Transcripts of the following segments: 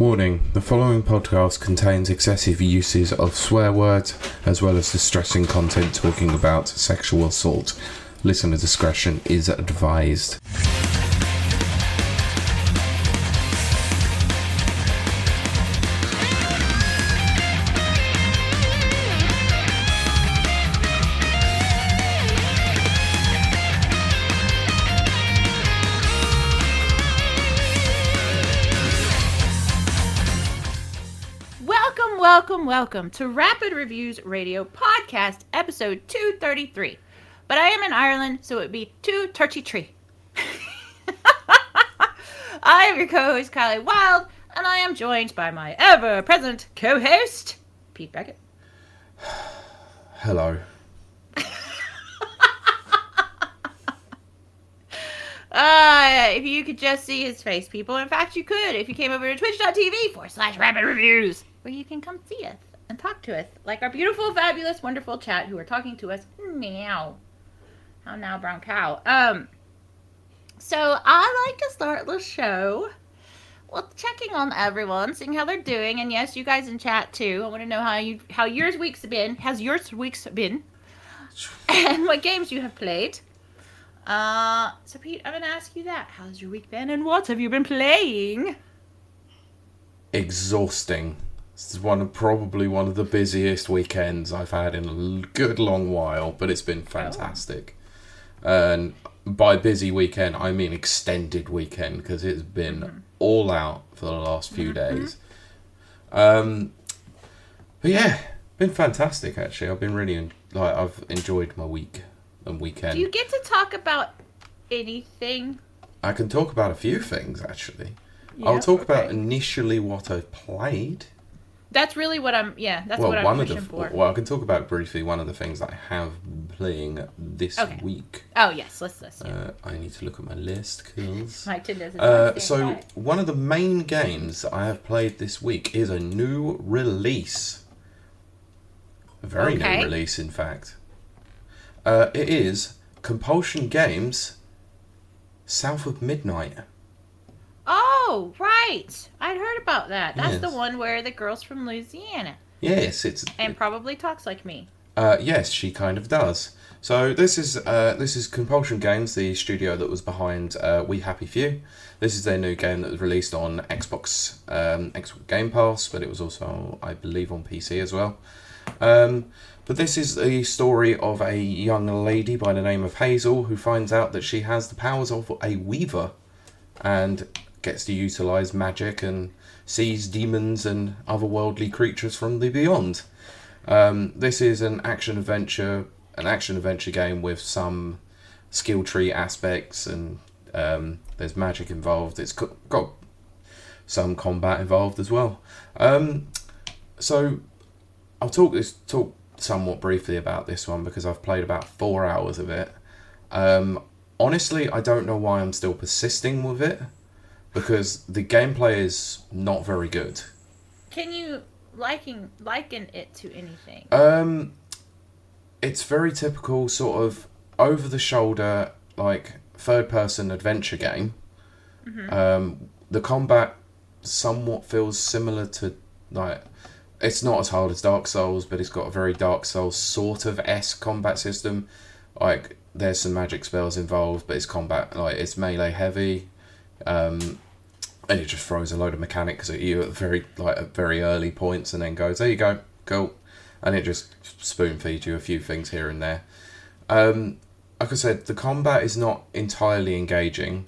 Warning, the following podcast contains excessive uses of swear words, as well as distressing content talking about sexual assault. Listener discretion is advised. Welcome to Rapid Reviews Radio Podcast, episode 233. But I am in Ireland, so it would be 233. I am your co-host, Kiley, Wilde, and I am joined by my ever-present co-host, Pete Beckett. Hello. If you could just see his face, people. In fact, you could if you came over to twitch.tv/Rapid Reviews, where you can come see us and talk to us, like our beautiful, fabulous, wonderful chat who are talking to us now. How now, brown cow? So I like to start the show with checking on everyone, seeing how they're doing, and yes, you guys in chat too. I want to know how your week's been. How's your week's been? And what games you have played. So Pete, I'm gonna ask you that. How's your week been, and what have you been playing? Exhausting. This is probably one of the busiest weekends I've had in a good long while, but it's been fantastic. And by busy weekend, I mean extended weekend, because it's been all out for the last few days. But yeah, been fantastic actually. I've been really I've enjoyed my week and weekend. Do you get to talk about anything? I can talk about a few things actually. Yeah, I'll talk about initially what I've played. That's really what I'm. Yeah, that's what I'm pushing for. Well, I can talk about briefly one of the things that I have been playing this week. Oh yes, let's. I need to look at my list, kills. So one of the main games that I have played this week is a new release. A very new release, in fact. It is Compulsion Games, South of Midnight. Oh, right. I'd heard about that. That's Yes. the one where the girl's from Louisiana. Yes, and probably talks like me. Yes, she kind of does. So this is Compulsion Games, the studio that was behind We Happy Few. This is their new game that was released on Xbox Game Pass, but it was also, I believe, on PC as well. But this is the story of a young lady by the name of Hazel who finds out that she has the powers of a weaver and gets to utilise magic and sees demons and otherworldly creatures from the beyond. This is an action-adventure game with some skill tree aspects, and there's magic involved. It's got some combat involved as well. So I'll talk somewhat briefly about this one because I've played about 4 hours of it. Honestly, I don't know why I'm still persisting with it, because the gameplay is not very good. Can you liken it to anything? It's very typical sort of over-the-shoulder, like, third-person adventure game. The combat somewhat feels similar to, like, it's not as hard as Dark Souls, but it's got a very Dark Souls sort of esque combat system. Like, there's some magic spells involved, but it's combat, like, it's melee heavy. And it just throws a load of mechanics at you at very early points, and then goes, there you go, cool. And it just spoon feeds you a few things here and there. Like I said, the combat is not entirely engaging.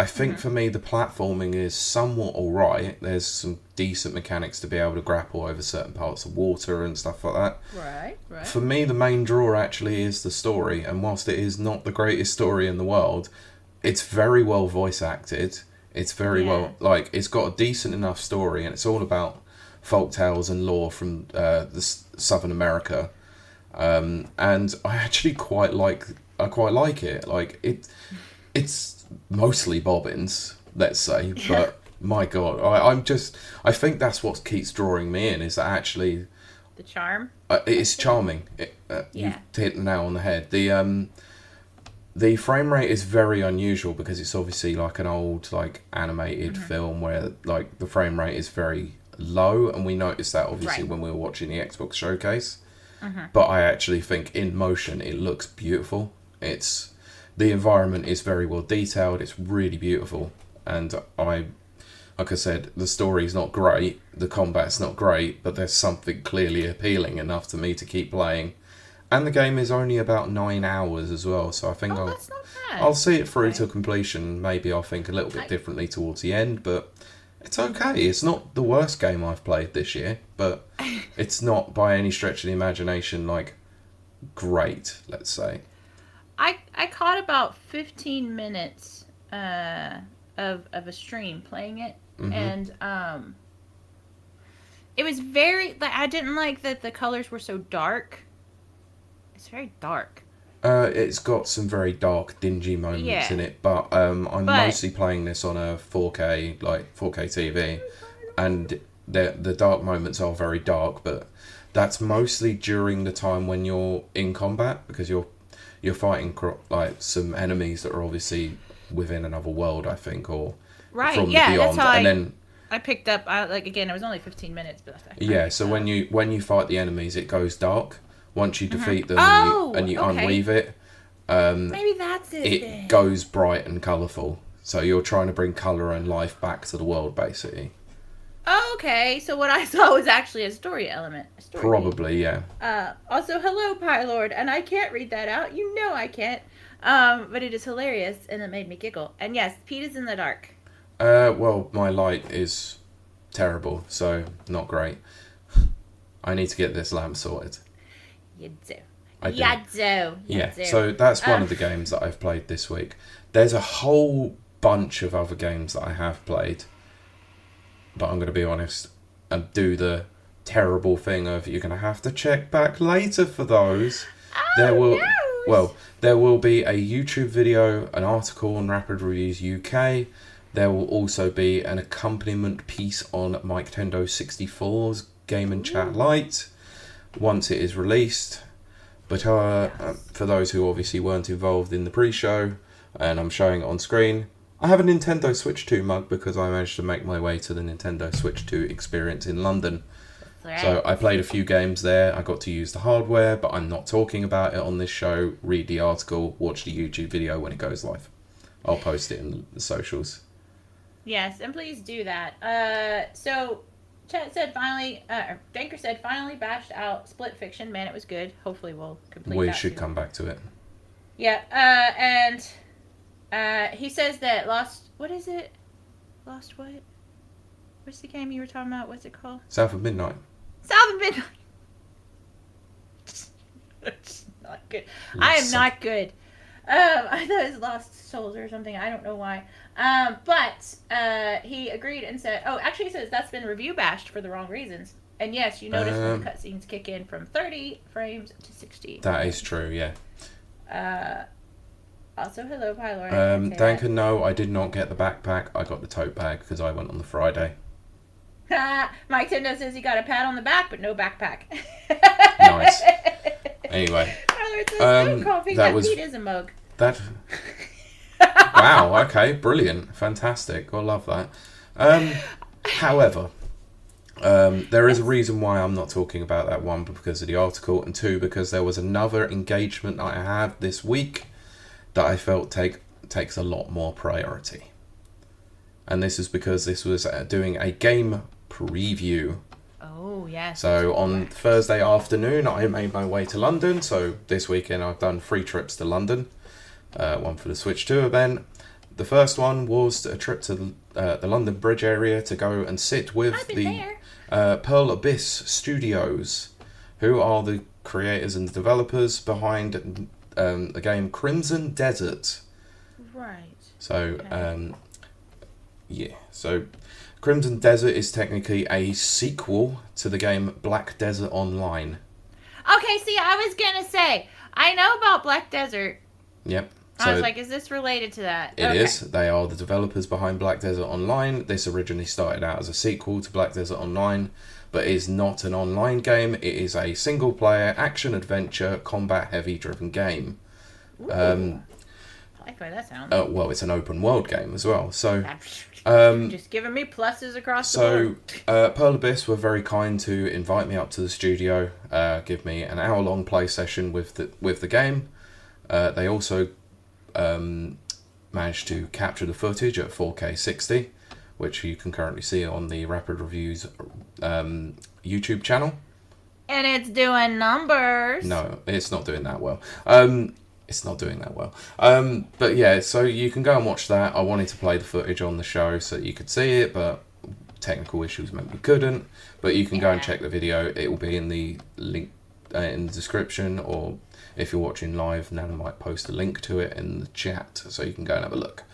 I think for me the platforming is somewhat alright. There's some decent mechanics to be able to grapple over certain parts of water and stuff like that. Right. For me, the main draw actually is the story, and whilst it is not the greatest story in the world, it's very well voice acted. It's very well, like, it's got a decent enough story, and it's all about folktales and lore from Southern America. And I actually quite like it. Like, it's mostly bobbins, let's say, but my God, I think that's what keeps drawing me in, is that actually the charm. It's charming. You've hit the nail on the head. The frame rate is very unusual because it's obviously like an old like animated film where like the frame rate is very low, and we noticed that obviously when we were watching the Xbox showcase. But I actually think in motion it looks beautiful. The environment is very well detailed. It's really beautiful, and like I said, the story's not great, the combat's not great, but there's something clearly appealing enough to me to keep playing. And the game is only about 9 hours as well, so I think that's not bad. I'll see it through to completion. Maybe I'll think a little bit differently towards the end, but it's okay. It's not the worst game I've played this year, but it's not by any stretch of the imagination like great, let's say. I caught about 15 minutes of a stream playing it, and it was very like I didn't like that the colors were so dark. It's very dark. It's got some very dark, dingy moments in it, but I'm mostly playing this on a 4K TV, and the dark moments are very dark, but that's mostly during the time when you're in combat, because you're fighting like some enemies that are obviously within another world, I think, or from the beyond. That's how and then I picked up. Again, it was only 15 minutes, but so when you fight the enemies, it goes dark. Once you defeat them and you unweave it, maybe that's it. It goes bright and colourful. So you're trying to bring colour and life back to the world, basically. Okay, so what I saw was actually a story element. Probably, yeah. Also, hello, Pylord, and I can't read that out. You know I can't. But it is hilarious, and it made me giggle. And yes, Pete is in the dark. Well, my light is terrible, so not great. I need to get this lamp sorted. You do. Yeah, so that's one of the games that I've played this week. There's a whole bunch of other games that I have played, but I'm going to be honest and do the terrible thing of you're going to have to check back later for those. There will be a YouTube video, an article on Rapid Reviews UK. There will also be an accompaniment piece on Mike Tendo 64's Game and Chat Lite once it is released. But for those who obviously weren't involved in the pre-show, and I'm showing it on screen, I have a Nintendo Switch 2 mug because I managed to make my way to the Nintendo Switch 2 experience in London. Right. So I played a few games there. I got to use the hardware, but I'm not talking about it on this show. Read the article, watch the YouTube video when it goes live. I'll post it in the socials. Yes, and please do that. So Chet said Danker said finally bashed out Split Fiction. Man, it was good. Hopefully we'll complete We that should come back to it. Yeah, and he says that what is it? Lost what? What's the game you were talking about? What's it called? South of Midnight. South of Midnight. It's not good. I am not good. I thought it was Lost Souls or something. I don't know why. But he agreed and said, actually he says that's been review bashed for the wrong reasons. And yes, you notice when the cutscenes kick in from 30 frames to 60. That is true, yeah. Also, hello, Pylor. Duncan, no, I did not get the backpack. I got the tote bag because I went on the Friday. Mike Tendo says he got a pat on the back, but no backpack. Nice. Anyway. That Pete is a mug. Wow, okay, brilliant. Fantastic. I love that. However, there is a reason why I'm not talking about that. One, because of the article, and two, because there was another engagement that I had this week that I felt takes a lot more priority. And this is because this was doing a game preview. Oh, yes. So on Thursday afternoon, I made my way to London. So this weekend, I've done 3 trips to London. One for the Switch 2 event. The first one was a trip to the London Bridge area to go and sit with the Pearl Abyss Studios, who are the creators and developers behind the game Crimson Desert. Right. So, So Crimson Desert is technically a sequel to the game Black Desert Online. Okay, see, I was going to say, I know about Black Desert. Yep. I was like, is this related to that? It is. They are the developers behind Black Desert Online. This originally started out as a sequel to Black Desert Online, but is not an online game. It is a single-player, action-adventure, combat-heavy driven game. I like the way that sounds. Well, it's an open world game as well. So, Just giving me pluses across the board. Pearl Abyss were very kind to invite me up to the studio, give me an hour-long play session with the game. They also managed to capture the footage at 4K 60, which you can currently see on the Rapid Reviews YouTube channel. And it's doing numbers. No, it's not doing that well. It's not doing that well. But yeah, so you can go and watch that. I wanted to play the footage on the show so that you could see it, but technical issues meant we couldn't. But you can go and check the video. It will be in the link in the description, or if you're watching live, Nana might post a link to it in the chat so you can go and have a look.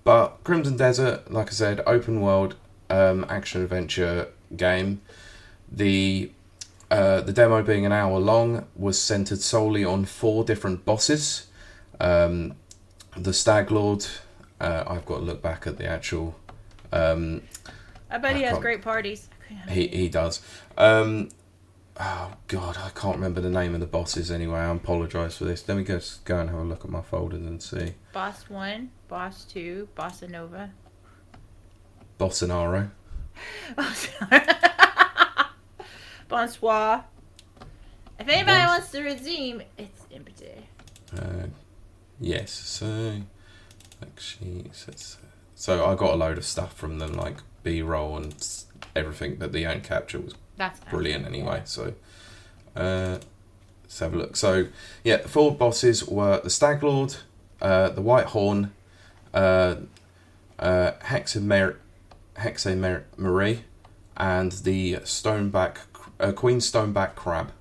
But Crimson Desert, like I said, open world action adventure game. The demo, being an hour long, was centered solely on 4 different bosses. The Stag Lord, I've got to look back at the actual... I bet he has great parties. He does. Oh, God, I can't remember the name of the bosses anyway. I apologise for this. Let me just go and have a look at my folders and see. Boss 1, Boss 2, Bossa Nova. Bolsonaro. Bonsoir. If anybody wants to redeem, it's empty. Yes, so actually, so I got a load of stuff from them, like B-roll and everything, but the end capture was brilliant anyway. So let's have a look. So yeah, the 4 bosses were the Stag Lord, the White Horn, Hexamery, and the Queen Stoneback Crab.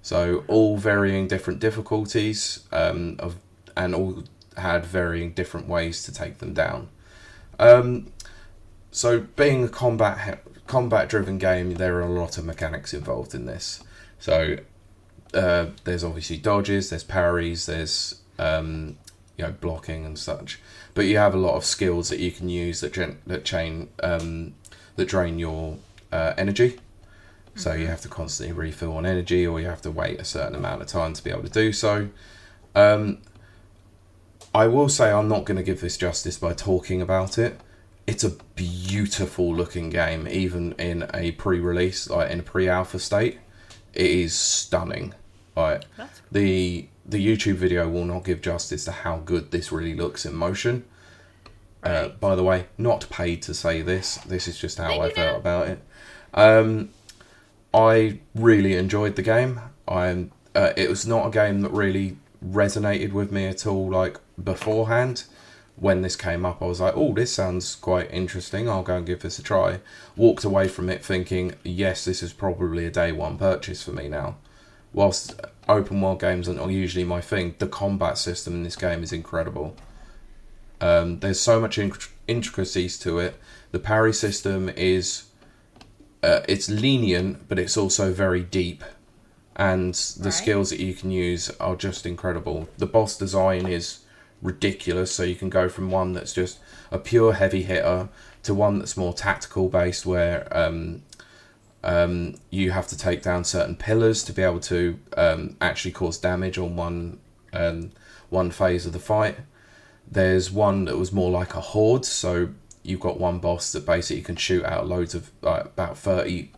So all varying different difficulties, and all had varying different ways to take them down. So being a combat-driven game, there are a lot of mechanics involved in this. So there's obviously dodges, there's parries, there's blocking and such. But you have a lot of skills that you can use that drain your energy. So you have to constantly refill on energy, or you have to wait a certain amount of time to be able to do so. I will say I'm not going to give this justice by talking about it. It's a beautiful looking game, even in a pre-release, like in a pre-alpha state. It is stunning. Like, the YouTube video will not give justice to how good this really looks in motion. Right. By the way, not paid to say this. This is just how I felt about it. I really enjoyed the game. It was not a game that really resonated with me at all, like, beforehand. When this came up, I was like, oh, this sounds quite interesting. I'll go and give this a try. Walked away from it thinking, yes, this is probably a day one purchase for me now. Whilst open world games aren't usually my thing, the combat system in this game is incredible. There's so much intricacies to it. The parry system is... it's lenient, but it's also very deep. And the skills that you can use are just incredible. The boss design is ridiculous, so you can go from one that's just a pure heavy hitter to one that's more tactical based, where you have to take down certain pillars to be able to actually cause damage on one phase of the fight. There's one that was more like a horde, so you've got one boss that basically can shoot out loads of, like, about 30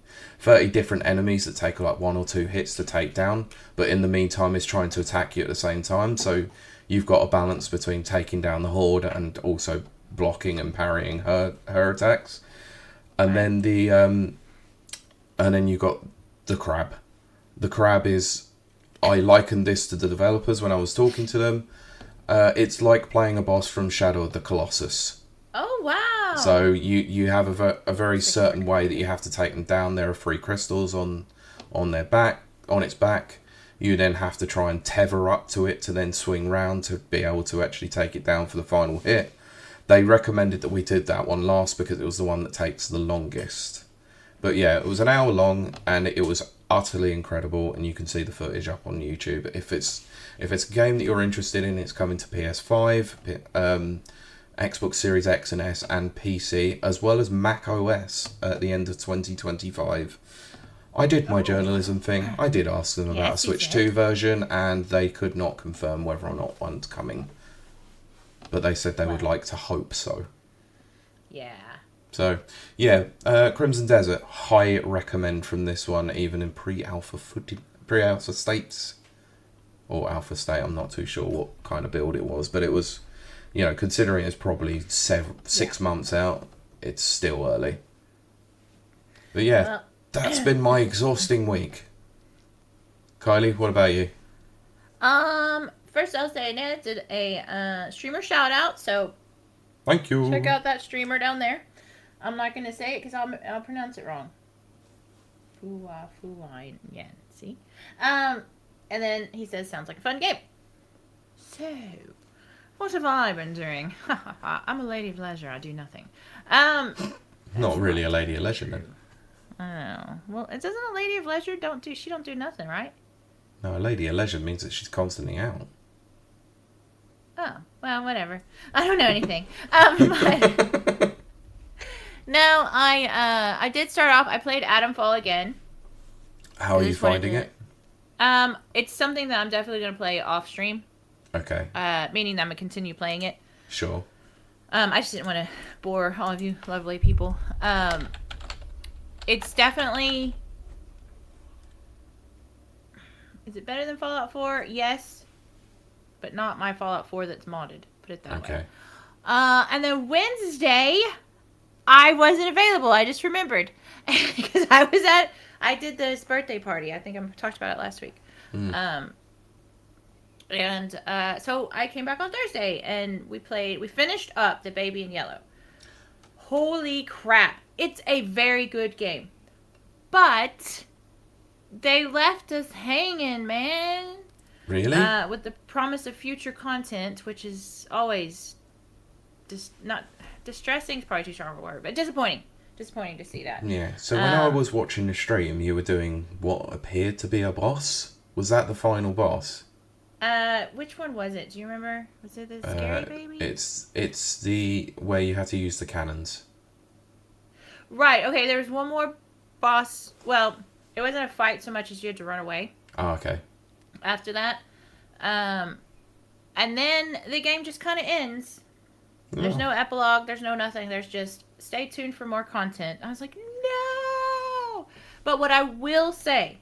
different enemies that take like 1 or 2 hits to take down, but in the meantime is trying to attack you at the same time. So you've got a balance between taking down the horde and also blocking and parrying her attacks. And then then you got the crab. The crab is, I likened this to the developers when I was talking to them. It's like playing a boss from Shadow of the Colossus. Oh, wow. So you have a very certain way that you have to take them down. There are 3 crystals on its back. You then have to try and tether up to it to then swing round to be able to actually take it down for the final hit. They recommended that we did that one last because it was the one that takes the longest. But yeah, it was an hour long and it was utterly incredible, and you can see the footage up on YouTube. If it's a game that you're interested in, it's coming to PS5, Xbox Series X and S and PC, as well as Mac OS at the end of 2025. I did my journalism thing. I did ask them about a Switch 2 version, and they could not confirm whether or not one's coming. but they said they would like to hope so. Yeah. So, yeah, Crimson Desert, high recommend from this one, even in pre-alpha states. Or alpha state, I'm not too sure what kind of build it was, but it was, considering it's probably 6 months out, it's still early. But yeah, that's been my exhausting week. Kylie, what about you? First I'll say Nana did a streamer shout out, so thank you. Check out that streamer down there. I'm not gonna say it because I'll pronounce it wrong. Fuwain, yeah. See, and then he says, "Sounds like a fun game." So, what have I been doing? I'm a lady of leisure. I do nothing. Not really a lady of leisure then. I don't know. Well, it doesn't a lady of leisure don't do nothing, right? No, a lady of leisure means that she's constantly out. Oh, well, whatever. I don't know anything. But no, I did start off. I played Atomfall again. How are you finding it? It's something that I'm definitely going to play off stream. Okay. Meaning that I'm going to continue playing it. Sure. I just didn't want to bore all of you lovely people. It's definitely... Is it better than Fallout 4? Yes. But not my Fallout 4 that's modded. Put it that way. And then Wednesday, I wasn't available. I just remembered. Because I did this birthday party. I think I talked about it last week. So I came back on Thursday and we finished up The Baby in Yellow. Holy crap. It's a very good game. But they left us hanging, man. Really? With the promise of future content, which is always not distressing is probably too strong a word, but disappointing. Disappointing to see that. Yeah. So when I was watching the stream, you were doing what appeared to be a boss. Was that the final boss? Which one was it? Do you remember? Was it the scary baby? It's the where you had to use the cannons. Right. Okay. There was one more boss. Well, it wasn't a fight so much as you had to run away. Oh, okay. After that, and then the game just kind of ends. There's no epilogue. There's no nothing. There's just stay tuned for more content. I was like, no. But what I will say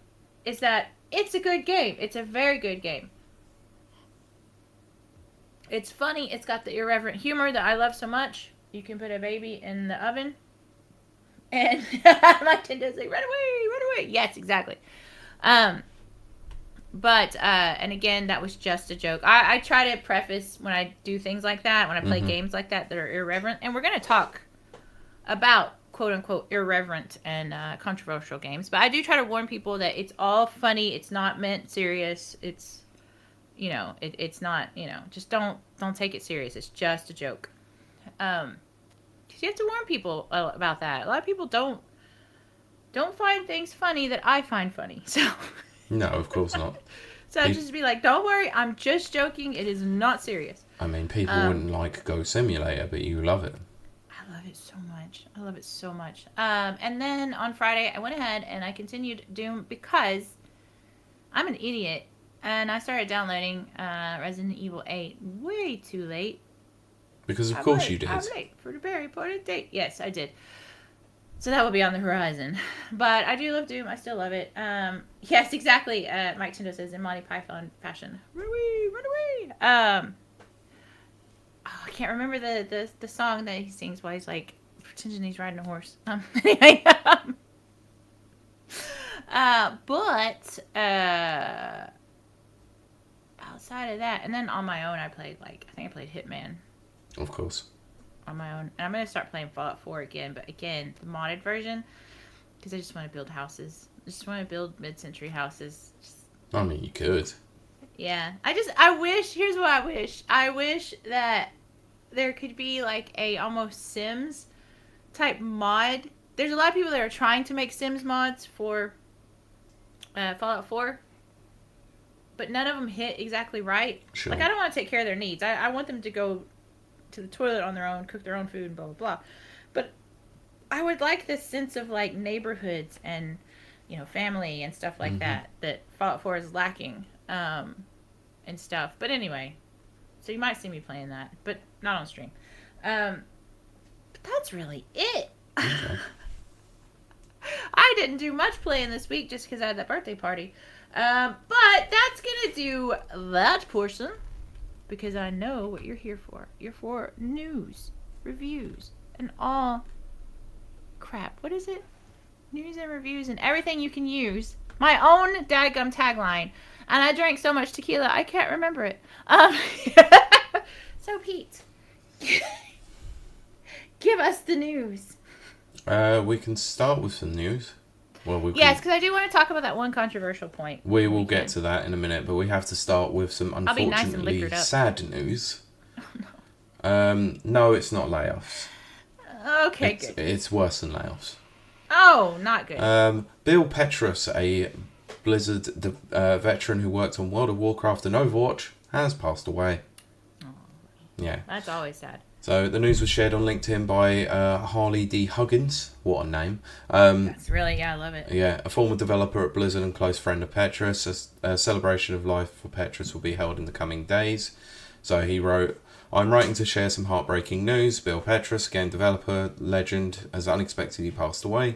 is that it's a good game. It's a very good game. It's funny. It's got the irreverent humor that I love so much. You can put a baby in the oven. And my Nintendo's like, run away. Yes, exactly. But, and again, that was just a joke. I try to preface when I do things like that, when I play games like that are irreverent. And we're going to talk about, quote-unquote, irreverent and controversial games. But I do try to warn people that it's all funny. It's not meant serious. It's, it's not, just don't take it serious. It's just a joke. Because you have to warn people about that. A lot of people don't find things funny that I find funny. So... No, of course not. So just be like, don't worry, I'm just joking. It is not serious. I mean, people wouldn't like Go Simulator, but you love it. I love it so much. And then on Friday, I went ahead and I continued Doom because I'm an idiot. And I started downloading Resident Evil 8 way too late. Because of course you did. I'm late for the very important date. Yes, I did. So that will be on the horizon. But I do love Doom. I still love it. Yes, exactly. Mike Tindo says in Monty Python fashion. Run away. I can't remember the song that he sings while he's like pretending he's riding a horse. Anyway. But outside of that, and then on my own, I played I think I played Hitman. Of course. On my own, and I'm gonna start playing Fallout 4 again, but again the modded version because I just want to build houses. I just want to build mid-century houses. I mean, you could. Yeah, I wish. Here's what I wish. I wish that there could be like a almost Sims type mod. There's a lot of people that are trying to make Sims mods for Fallout 4, but none of them hit exactly right. Sure. Like I don't want to take care of their needs. I want them to go to the toilet on their own, cook their own food, and blah blah blah. But I would like this sense of like neighborhoods and family and stuff like that Fallout 4 is lacking and stuff. But anyway, So you might see me playing that, but not on stream. But that's really it. Okay. I didn't do much playing this week just because I had that birthday party. But that's going to do that portion because I know what you're here for. You're for news, reviews, and all crap. What is it? News and reviews and everything you can use. My own dadgum tagline. And I drank so much tequila, I can't remember it. So, Pete, give us the news. We can start with some news. Well, yes, because I do want to talk about that one controversial point. We will get to that in a minute, but we have to start with some unfortunately sad news. Oh, no. No, it's not layoffs. Okay, good. It's worse than layoffs. Oh, not good. Bill Petrus, a Blizzard veteran who worked on World of Warcraft and Overwatch, has passed away. Oh, yeah. That's always sad. So the news was shared on LinkedIn by Harley D. Huggins. What a name. That's really, yeah, I love it. Yeah, a former developer at Blizzard and close friend of Petrus. A celebration of life for Petrus will be held in the coming days. So he wrote, I'm writing to share some heartbreaking news. Bill Petrus, game developer, legend, has unexpectedly passed away.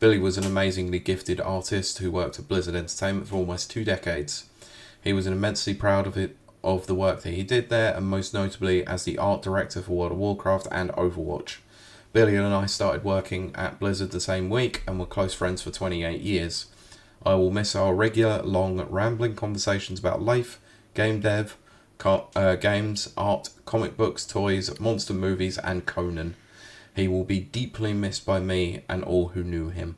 Billy was an amazingly gifted artist who worked at Blizzard Entertainment for almost 2 decades. He was immensely proud of the work that he did there, and most notably as the art director for World of Warcraft and Overwatch. Billy and I started working at Blizzard the same week and were close friends for 28 years. I will miss our regular, long, rambling conversations about life, game dev, games, art, comic books, toys, monster movies, and Conan. He will be deeply missed by me and all who knew him.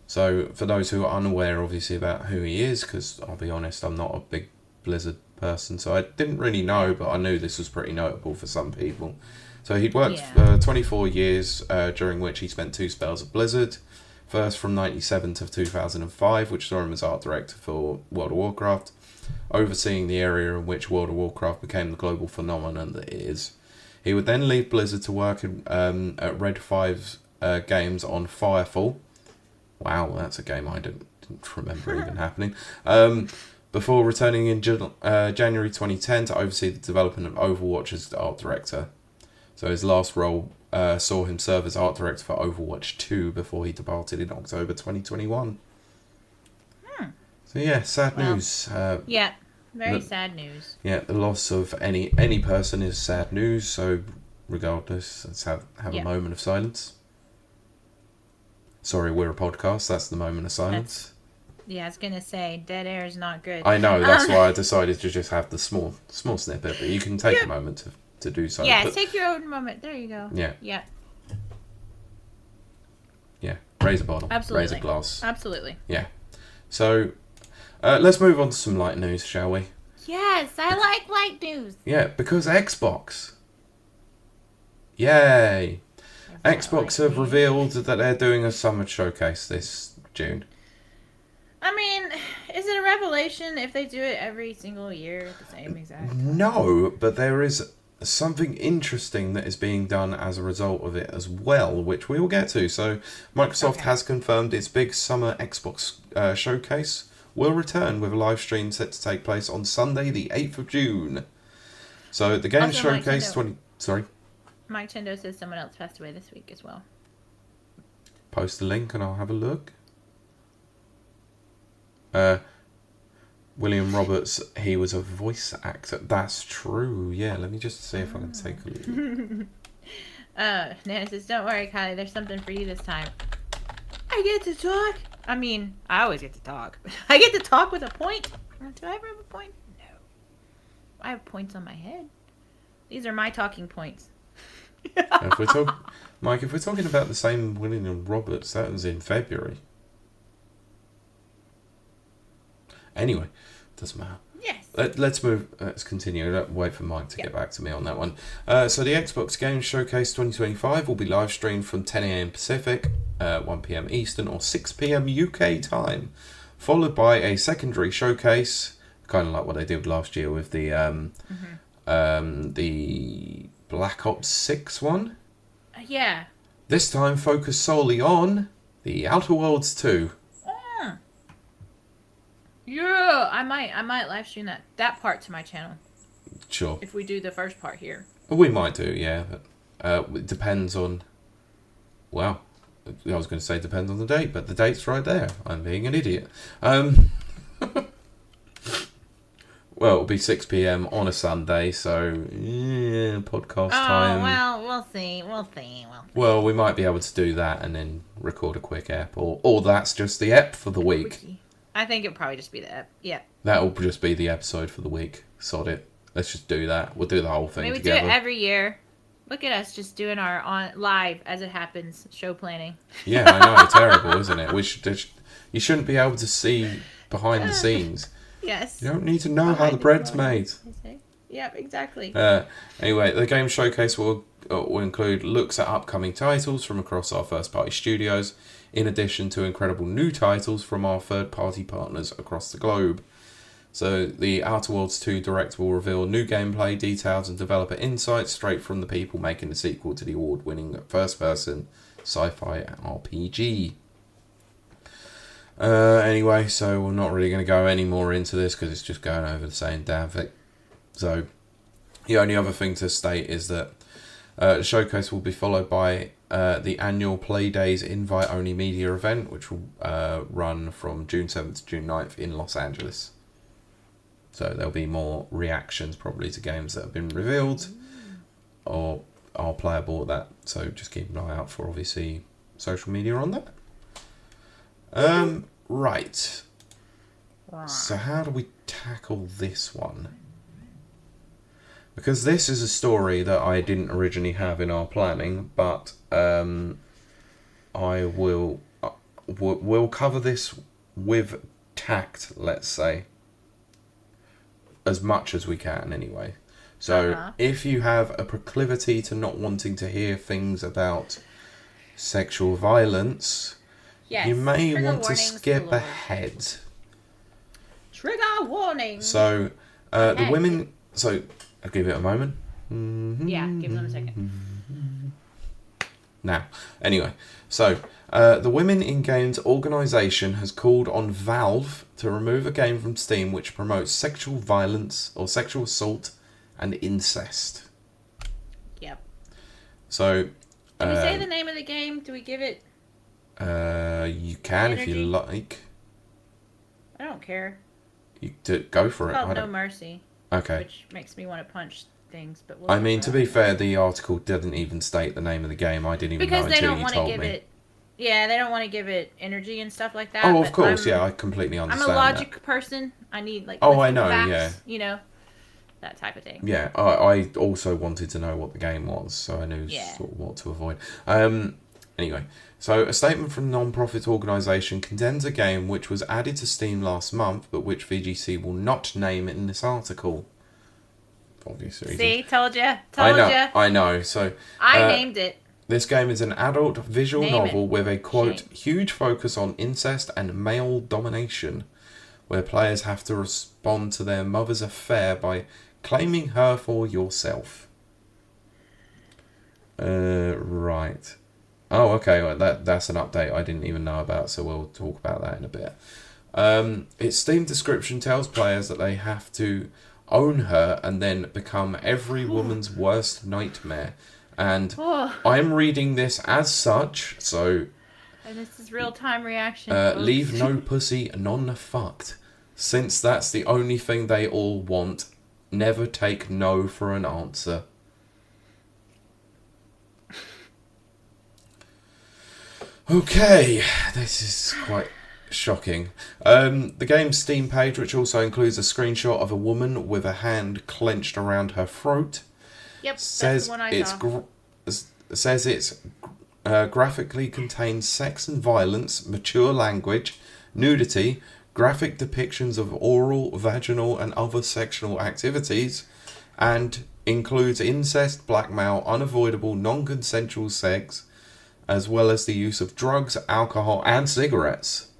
So, for those who are unaware, obviously, about who he is, because I'll be honest, I'm not a big Blizzard person, so I didn't really know, but I knew this was pretty notable for some people. So he'd worked for 24 years, during which he spent 2 spells at Blizzard. First from 1997 to 2005, which saw him as art director for World of Warcraft, overseeing the area in which World of Warcraft became the global phenomenon that it is. He would then leave Blizzard to work at Red 5 Games on Firefall. Wow, that's a game I didn't remember even happening. Before returning in January 2010 to oversee the development of Overwatch as art director. So his last role saw him serve as art director for Overwatch 2 before he departed in October 2021. So yeah, sad news. Yeah, very sad news. Yeah, the loss of any person is sad news, so regardless, let's have a moment of silence. Sorry, we're a podcast, that's the moment of silence. Yeah, I was going to say, dead air is not good. I know, that's why I decided to just have the small snippet, but you can take a moment to do so. Yeah, take your own moment. There you go. Yeah. Yeah. Yeah, raise a bottle. Absolutely. Raise a glass. Absolutely. Yeah. So, let's move on to some light news, shall we? Yes, I like light news. Yeah, because Xbox. Yay. Xbox have revealed that they're doing a summer showcase this June. I mean, is it a revelation if they do it every single year at the same exact time? No, but there is something interesting that is being done as a result of it as well, which we will get to. So, Microsoft has confirmed its big summer Xbox showcase will return with a live stream set to take place on Sunday, the 8th of June. So, the Games Showcase Mike Tendo says someone else passed away this week as well. Post the link and I'll have a look. William Roberts, he was a voice actor. That's true. Yeah, let me just see if I can take a look. Nana says, don't worry, Kylie, there's something for you this time. I get to talk. I mean, I always get to talk. I get to talk with a point. Do I ever have a point? No. I have points on my head. These are my talking points. Mike, if we're talking about the same William Roberts, that was in February. Anyway, doesn't matter. Yes. Let's continue. Wait for Mike to get back to me on that one. So the Xbox Games Showcase 2025 will be live streamed from 10 a.m. Pacific, 1 p.m. Eastern, or 6 p.m. UK time, followed by a secondary showcase, kind of like what they did last year with the Black Ops 6 one. Yeah. This time focused solely on the Outer Worlds 2. Yeah, I might live stream that part to my channel. Sure. If we do the first part here. We might do, yeah. But, it depends on... Well, I was going to say depends on the date, but the date's right there. I'm being an idiot. Well, it'll be 6 p.m. on a Sunday, so podcast time. Oh, well, we'll see. Well, we might be able to do that and then record a quick ep, or that's just the ep for the week. I think it'll probably just be the ep. Yeah. That'll just be the episode for the week. Sod it. Let's just do that. We'll do the whole thing Maybe together. do it every year. Look at us just doing our on live as it happens show planning. Yeah, I know. Terrible, isn't it? You shouldn't be able to see behind the scenes. Yes. You don't need to know how the bread's made. Yep, exactly. Anyway, the game showcase will include looks at upcoming titles from across our first-party studios, in addition to incredible new titles from our third-party partners across the globe. So the Outer Worlds 2 Direct will reveal new gameplay details and developer insights straight from the people making the sequel to the award-winning first-person sci-fi RPG. Anyway, so we're not really going to go any more into this because it's just going over the same damn thing. So the only other thing to state is that the showcase will be followed by the annual Playdays invite-only media event, which will run from June 7th to June 9th in Los Angeles. So there'll be more reactions probably to games that have been revealed or are playable at that. So just keep an eye out for, obviously, social media on that. Right. So how do we tackle this one? Because this is a story that I didn't originally have in our planning, but I will we'll cover this with tact, let's say, as much as we can anyway. So if you have a proclivity to not wanting to hear things about sexual violence, you may want to skip ahead. Trigger warning. So the women. So I'll give it a moment. Yeah, give them a second. Now, anyway, so the Women in Games organisation has called on Valve to remove a game from Steam which promotes sexual violence or sexual assault and incest. Yep. So. Can we say the name of the game? Do we give it? You can if you like. I don't care. You go for It's it. called No Mercy. Okay. Which makes me want to punch things, but I mean, to be fair, the article didn't even state the name of the game. I didn't even know until you told me. Yeah, they don't want to give it energy and stuff like that. Oh, of course, yeah, I completely understand. I'm a logic person. I need I know, facts, yeah. You know, that type of thing. Yeah, I also wanted to know what the game was, so I knew sort of what to avoid. Anyway, so a statement from the non-profit organisation condemns a game which was added to Steam last month, but which VGC will not name in this article. Obvious reasons. See, told you. I know. So I named it. This game is an adult visual novel with a, quote, huge focus on incest and male domination, where players have to respond to their mother's affair by claiming her for yourself. Right. Oh, okay. Well, that's an update I didn't even know about, so we'll talk about that in a bit. Its Steam description tells players that they have to own her and then become every woman's worst nightmare. And I'm reading this as such, so... And this is real-time reaction. Leave no pussy non-fucked. Since that's the only thing they all want, never take no for an answer. Okay, this is quite shocking. The game's Steam page, which also includes a screenshot of a woman with a hand clenched around her throat, says it's graphically contains sex and violence, mature language, nudity, graphic depictions of oral, vaginal, and other sexual activities, and includes incest, blackmail, unavoidable, non-consensual sex, as well as the use of drugs, alcohol, and cigarettes.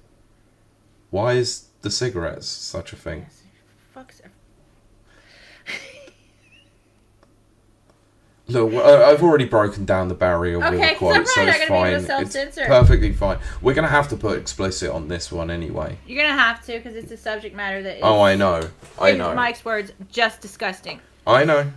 Why is the cigarettes such a thing? Look, I've already broken down the barrier with a quote, so it's fine. It's perfectly fine. We're going to have to put explicit on this one anyway. You're going to have to, because it's a subject matter that is... Oh, I know. In Mike's words, just disgusting. I know.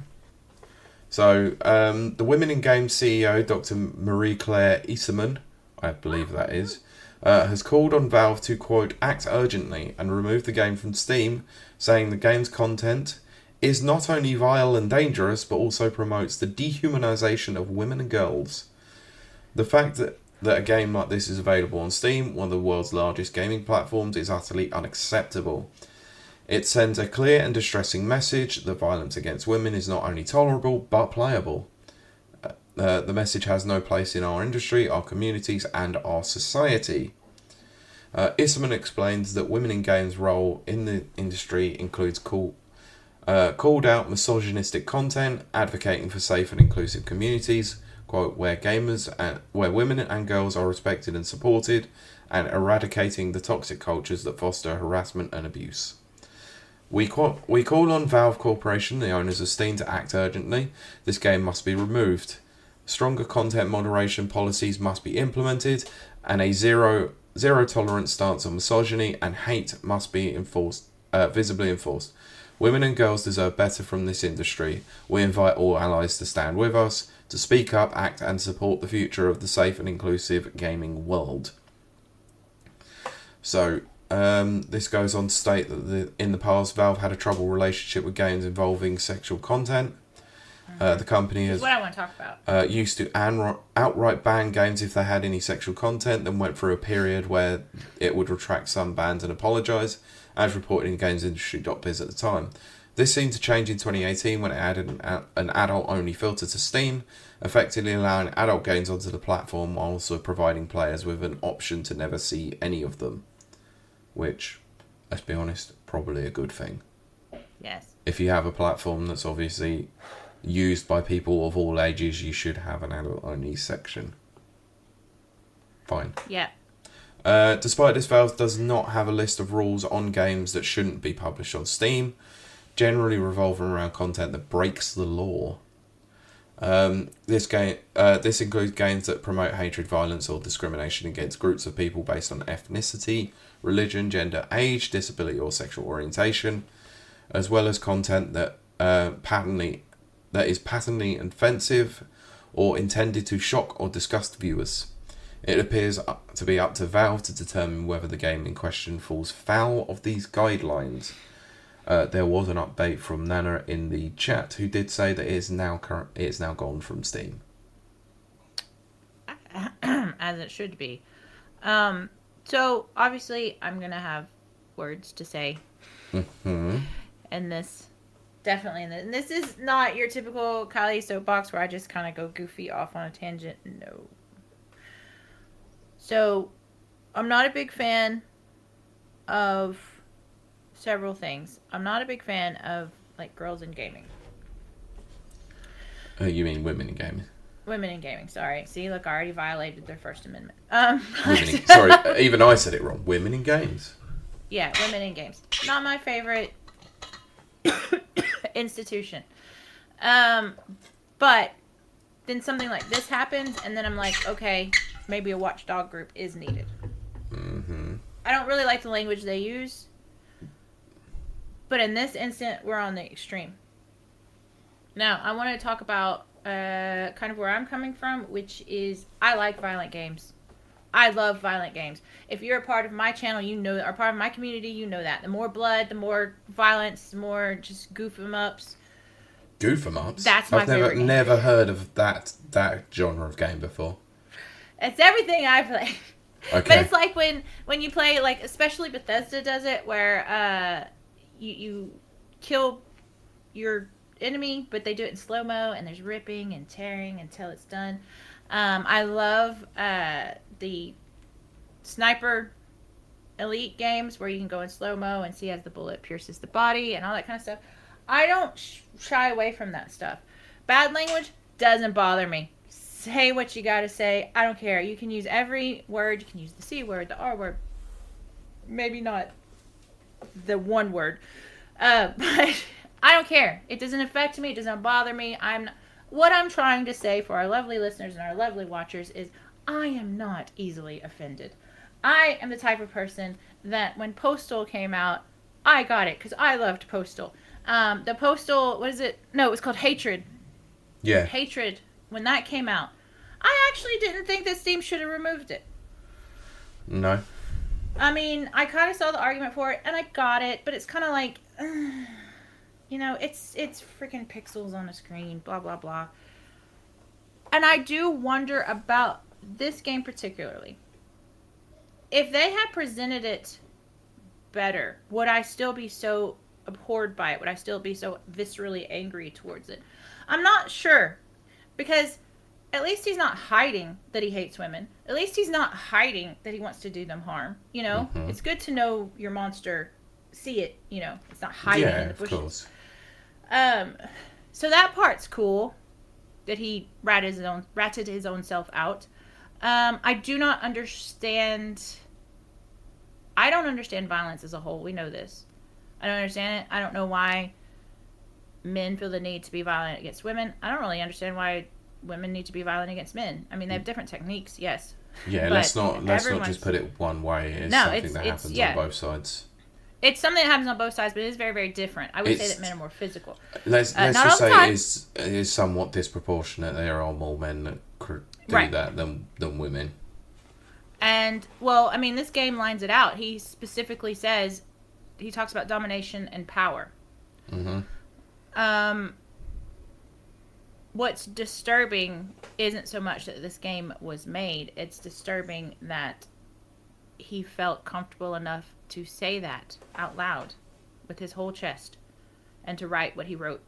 So, the Women in Games CEO, Dr. Marie-Claire Easterman, I believe that is, has called on Valve to, quote, act urgently and remove the game from Steam, saying the game's content is not only vile and dangerous, but also promotes the dehumanization of women and girls. The fact that a game like this is available on Steam, one of the world's largest gaming platforms, is utterly unacceptable. It sends a clear and distressing message that violence against women is not only tolerable, but playable. The message has no place in our industry, our communities, and our society. Isserman explains that women in games' role in the industry includes called out misogynistic content, advocating for safe and inclusive communities, quote, where women and girls are respected and supported, and eradicating the toxic cultures that foster harassment and abuse. We call on Valve Corporation, the owners of Steam, to act urgently. This game must be removed. Stronger content moderation policies must be implemented, and a zero tolerance stance on misogyny and hate must be visibly enforced. Women and girls deserve better from this industry. We invite all allies to stand with us, to speak up, act, and support the future of the safe and inclusive gaming world. So, this goes on to state that in the past, Valve had a troubled relationship with games involving sexual content. The company has what I want to talk about. Used to outright ban games if they had any sexual content, then went through a period where it would retract some bans and apologise, as reported in GamesIndustry.biz at the time. This seemed to change in 2018 when it added an adult-only filter to Steam, effectively allowing adult games onto the platform while also providing players with an option to never see any of them. Which, let's be honest, probably a good thing. Yes. If you have a platform that's obviously used by people of all ages, you should have an adult-only section. Fine. Yeah. Despite this, Valve does not have a list of rules on games that shouldn't be published on Steam, generally revolving around content that breaks the law. This includes games that promote hatred, violence, or discrimination against groups of people based on ethnicity, religion, gender, age, disability, or sexual orientation, as well as content that is patently offensive or intended to shock or disgust viewers. It appears to be up to Valve to determine whether the game in question falls foul of these guidelines. There was an update from Nana in the chat who did say that it is now gone from Steam. As it should be. So obviously I'm gonna have words to say. Mm-hmm. And this definitely, and this is not your typical Kiley soapbox where I just kind of go goofy off on a tangent. No. So, I'm not a big fan of several things. I'm not a big fan of, like, girls in gaming. You mean women in gaming? Women in gaming, sorry. See, look, I already violated their First Amendment. Sorry, even I said it wrong. Women in games. Yeah, women in games. Not my favorite institution. But then something like this happens, and then I'm like, okay, maybe a watchdog group is needed. Mm-hmm. I don't really like the language they use, but in this instant, we're on the extreme. Now, I want to talk about kind of where I'm coming from, which is I like violent games. I love violent games. If you're a part of my channel, you know, or part of my community, you know that. The more blood, the more violence, the more just goof 'em ups. Goof 'em ups? That's my favorite game. I've never heard of that genre of game before. It's everything I play. Okay. But it's like when you play, like, especially Bethesda does it, where you kill your enemy, but they do it in slow-mo, and there's ripping and tearing until it's done. I love the sniper elite games where you can go in slow-mo and see as the bullet pierces the body and all that kind of stuff. I don't shy away from that stuff. Bad language doesn't bother me. Say what you gotta say. I don't care. You can use every word. You can use the C word, the R word. Maybe not the one word. But I don't care. It doesn't affect me. It doesn't bother me. What I'm trying to say for our lovely listeners and our lovely watchers is I am not easily offended. I am the type of person that when Postal came out, I got it because I loved Postal. The Postal, what is it? No, it was called Hatred. Yeah. Hatred, when that came out, I actually didn't think that Steam should have removed it. No. I mean, I kind of saw the argument for it, and I got it, but it's kind of like, it's freaking pixels on a screen, blah, blah, blah. And I do wonder about this game particularly. If they had presented it better, would I still be so abhorred by it? Would I still be so viscerally angry towards it? I'm not sure. Because at least he's not hiding that he hates women. At least he's not hiding that he wants to do them harm. It's good to know your monster, see it, it's not hiding in the bushes. Of course. So that part's cool, that he ratted his own self out. I do not understand. I don't understand violence as a whole. We know this. I don't understand it. I don't know why men feel the need to be violent against women. I don't really understand why women need to be violent against men. I mean, they have different techniques, yes. Yeah, let's not just put it one way. It's something that happens on both sides. It's something that happens on both sides, but it is very, very different. I would say that men are more physical. Let's just say it is somewhat disproportionate. There are more men that do that than women. And, well, I mean, this game lines it out. He specifically says, he talks about domination and power. Mm-hmm. What's disturbing isn't so much that this game was made. It's disturbing that he felt comfortable enough to say that out loud with his whole chest and to write what he wrote.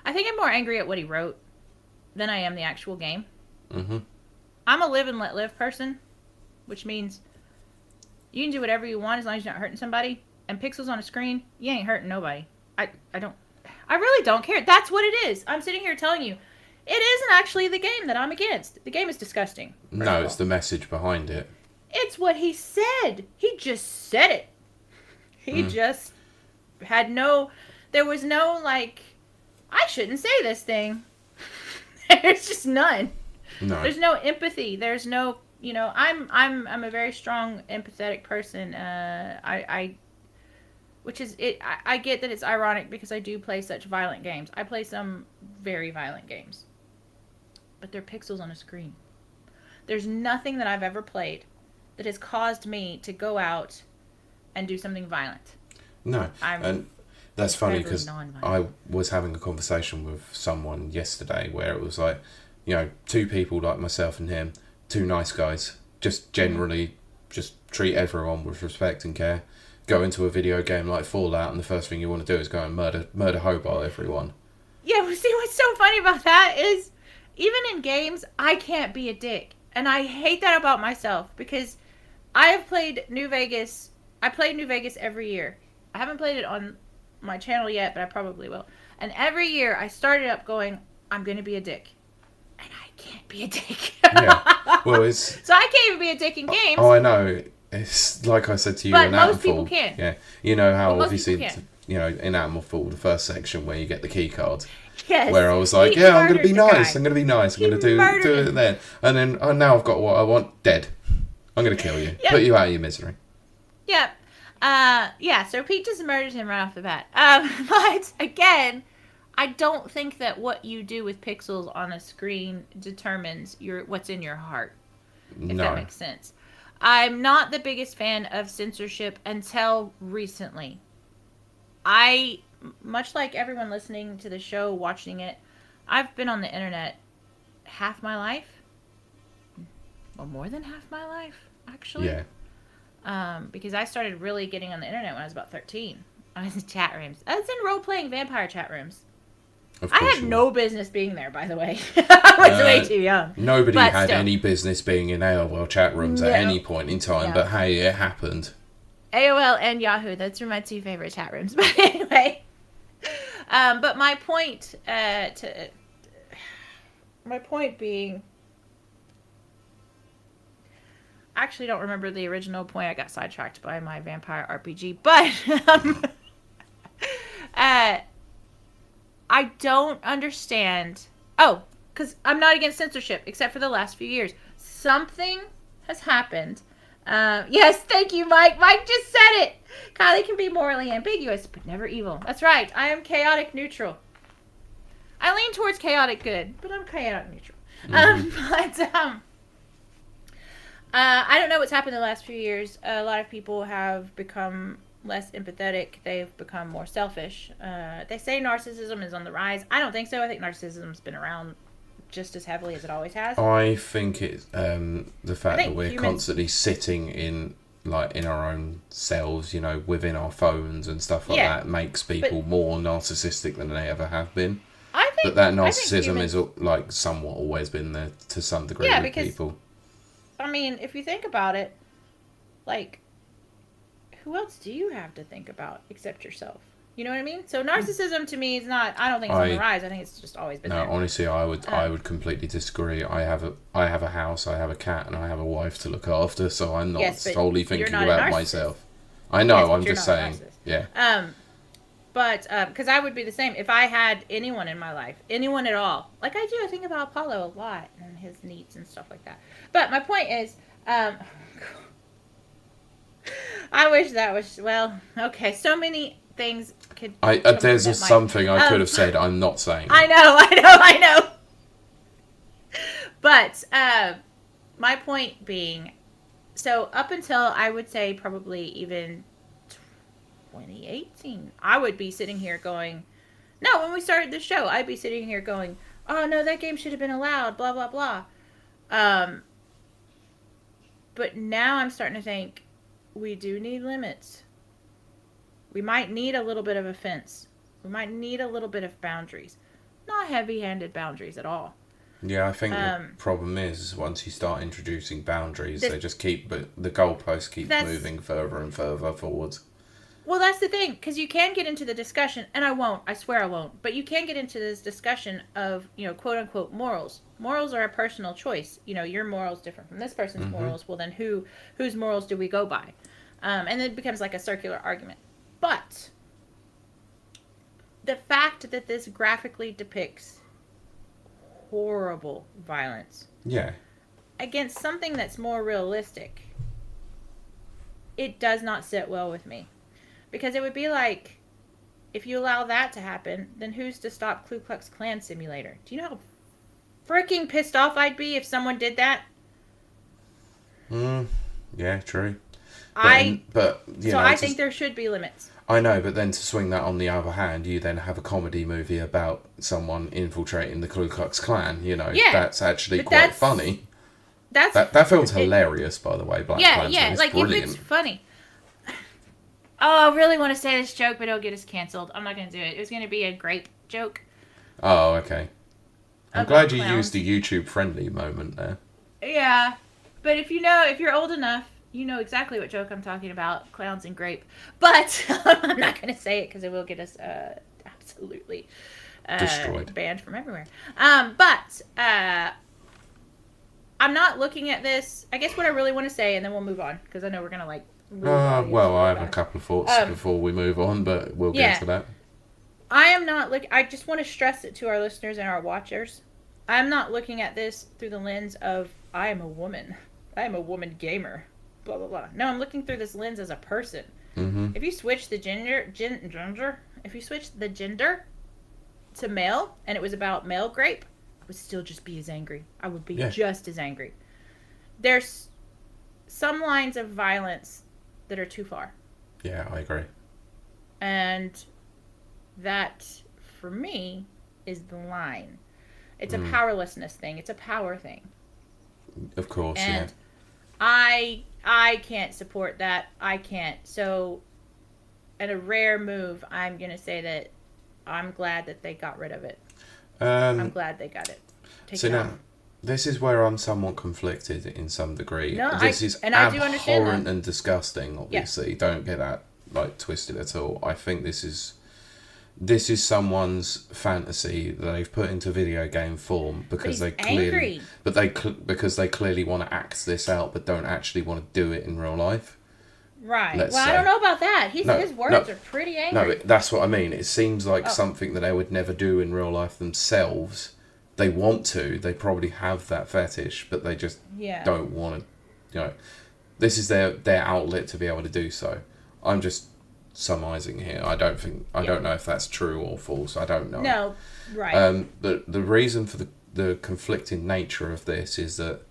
I think I'm more angry at what he wrote than I am the actual game. Mm-hmm. I'm a live and let live person, which means you can do whatever you want as long as you're not hurting somebody. And pixels on a screen, you ain't hurting nobody. I really don't care. That's what it is. I'm sitting here telling you, it isn't actually the game that I'm against. The game is disgusting. No, it's the message behind it. It's what he said. He just said it. He just had there was no, I shouldn't say this thing. There's just none. No. There's no empathy. There's no, I'm a very strong, empathetic person. Which is it. I get that it's ironic because I do play such violent games. I play some very violent games, but they're pixels on a screen. There's nothing that I've ever played that has caused me to go out and do something violent. No, and that's funny because I was having a conversation with someone yesterday where it was like, two people like myself and him, two nice guys, just generally just treat everyone with respect and care. Go into a video game like Fallout, and the first thing you want to do is go and murder Hobart everyone. Yeah, well, see, what's so funny about that is, even in games, I can't be a dick. And I hate that about myself, because I have played New Vegas. I play New Vegas every year. I haven't played it on my channel yet, but I probably will. And every year, I started up going, I'm going to be a dick. And I can't be a dick. Yeah. Well, so I can't even be a dick in games. Oh, I know. It's like I said to you in Atomfall. But most people can. Yeah. You know how obviously, in Atomfall, the first section where you get the key card. Yes. Where I was like, I'm going to be nice. I'm going to be nice. I'm going to do it then. And then now I've got what I want. Dead. I'm going to kill you. Yep. Put you out of your misery. Yep. So Pete just murdered him right off the bat. But again, I don't think that what you do with pixels on a screen determines what's in your heart. If that makes sense. I'm not the biggest fan of censorship until recently. Much like everyone listening to the show, watching it, I've been on the internet half my life. Well, more than half my life, actually. Yeah. Because I started really getting on the internet when I was about 13. I was in chat rooms. I was in role-playing vampire chat rooms. I had no business being there, by the way. I was way too young. Nobody had any business being in AOL chat rooms at any point in time, but hey, it happened. AOL and Yahoo, those were my two favorite chat rooms. But anyway, but my point being, I actually don't remember the original point. I got sidetracked by my vampire RPG, but I don't understand. Oh, because I'm not against censorship, except for the last few years. Something has happened Yes, thank you, Mike. Mike just said it. Kiley can be morally ambiguous, but never evil. That's right. I am chaotic neutral. I lean towards chaotic good, but I'm chaotic neutral. I don't know what's happened the last few years. A lot of people have become less empathetic. They've become more selfish. They say narcissism is on the rise. I don't think so. I think narcissism's been around just as heavily as it always has. I think it's the fact that we're constantly sitting in our own selves, within our phones and stuff like that, makes people more narcissistic than they ever have been. I think that narcissism is somewhat always been there to some degree with people. I mean, if you think about it, who else do you have to think about except yourself? You know what I mean? So narcissism to me is not. I don't think it's on the rise. I think it's just always been there. No, honestly, I would completely disagree. I have a house, I have a cat, and I have a wife to look after. So I'm not solely thinking about myself. I know. Yes, I'm just saying. Yeah. But because I would be the same if I had anyone in my life, anyone at all. Like I do, I think about Apollo a lot and his needs and stuff like that. But my point is, I wish that was okay. So many things could. There's something I could have said. I'm not saying. I know. But my point being, so up until I would say probably even 2018, I would be sitting here going, no, when we started the show, I'd be sitting here going, oh no, that game should have been allowed, blah, blah, blah. But now I'm starting to think we do need limits. We might need a little bit of a fence. We might need a little bit of boundaries. Not heavy-handed boundaries at all. Yeah, I think the problem is once you start introducing boundaries, they just the goalposts keep moving further and further forwards. Well, that's the thing, because you can get into the discussion, and I swear I won't, but you can get into this discussion of, quote-unquote morals. Morals are a personal choice. Your morals different from this person's morals. Well, then whose morals do we go by? And it becomes like a circular argument. But the fact that this graphically depicts horrible violence against something that's more realistic, it does not sit well with me. Because it would be like, if you allow that to happen, then who's to stop Ku Klux Klan Simulator? Do you know how freaking pissed off I'd be if someone did that? Yeah, true. I think there should be limits. I know, but then to swing that on the other hand, you then have a comedy movie about someone infiltrating the Ku Klux Klan. That's actually quite funny. That film's hilarious, by the way. Black Klansman. Yeah, like brilliant. If it's funny. Oh, I really want to say this joke, but it'll get us canceled. I'm not going to do it. It was going to be a grape joke. Oh, okay. I'm glad you used the YouTube-friendly moment there. Yeah, but if you're old enough, you know exactly what joke I'm talking about, clowns and grape. But I'm not going to say it because it will get us absolutely destroyed, banned from everywhere. But I'm not looking at this. I guess what I really want to say, and then we'll move on because I know we're going to I have a couple of thoughts before we move on, but we'll get to that. I am not I just want to stress it to our listeners and our watchers. I'm not looking at this through the lens of I am a woman. I am a woman gamer. Blah blah blah. No, I'm looking through this lens as a person. Mm-hmm. If you switch the if you switch the gender to male, and it was about male grape, I would still just be as angry. I would be just as angry. There's some lines of violence that are too far. Yeah, I agree. And that, for me, is the line. It's a powerlessness thing. It's a power thing. Of course, and I can't support that. I can't. So, in a rare move, I'm going to say that I'm glad that they got rid of it. I'm glad they got it. Now, this is where I'm somewhat conflicted in some degree. No, this is abhorrent and disgusting, obviously. Yeah. Don't get that twisted at all. I think this is someone's fantasy that they've put into video game form because because they clearly want to act this out but don't actually want to do it in real life. Right. I don't know about that. His words are pretty angry. No, that's what I mean. It seems like something that they would never do in real life themselves. They want to. They probably have that fetish, but they just don't want to. this is their outlet to be able to do so. I'm just surmising here. I don't know if that's true or false. I don't know. No, right. The reason for the conflicting nature of this is that,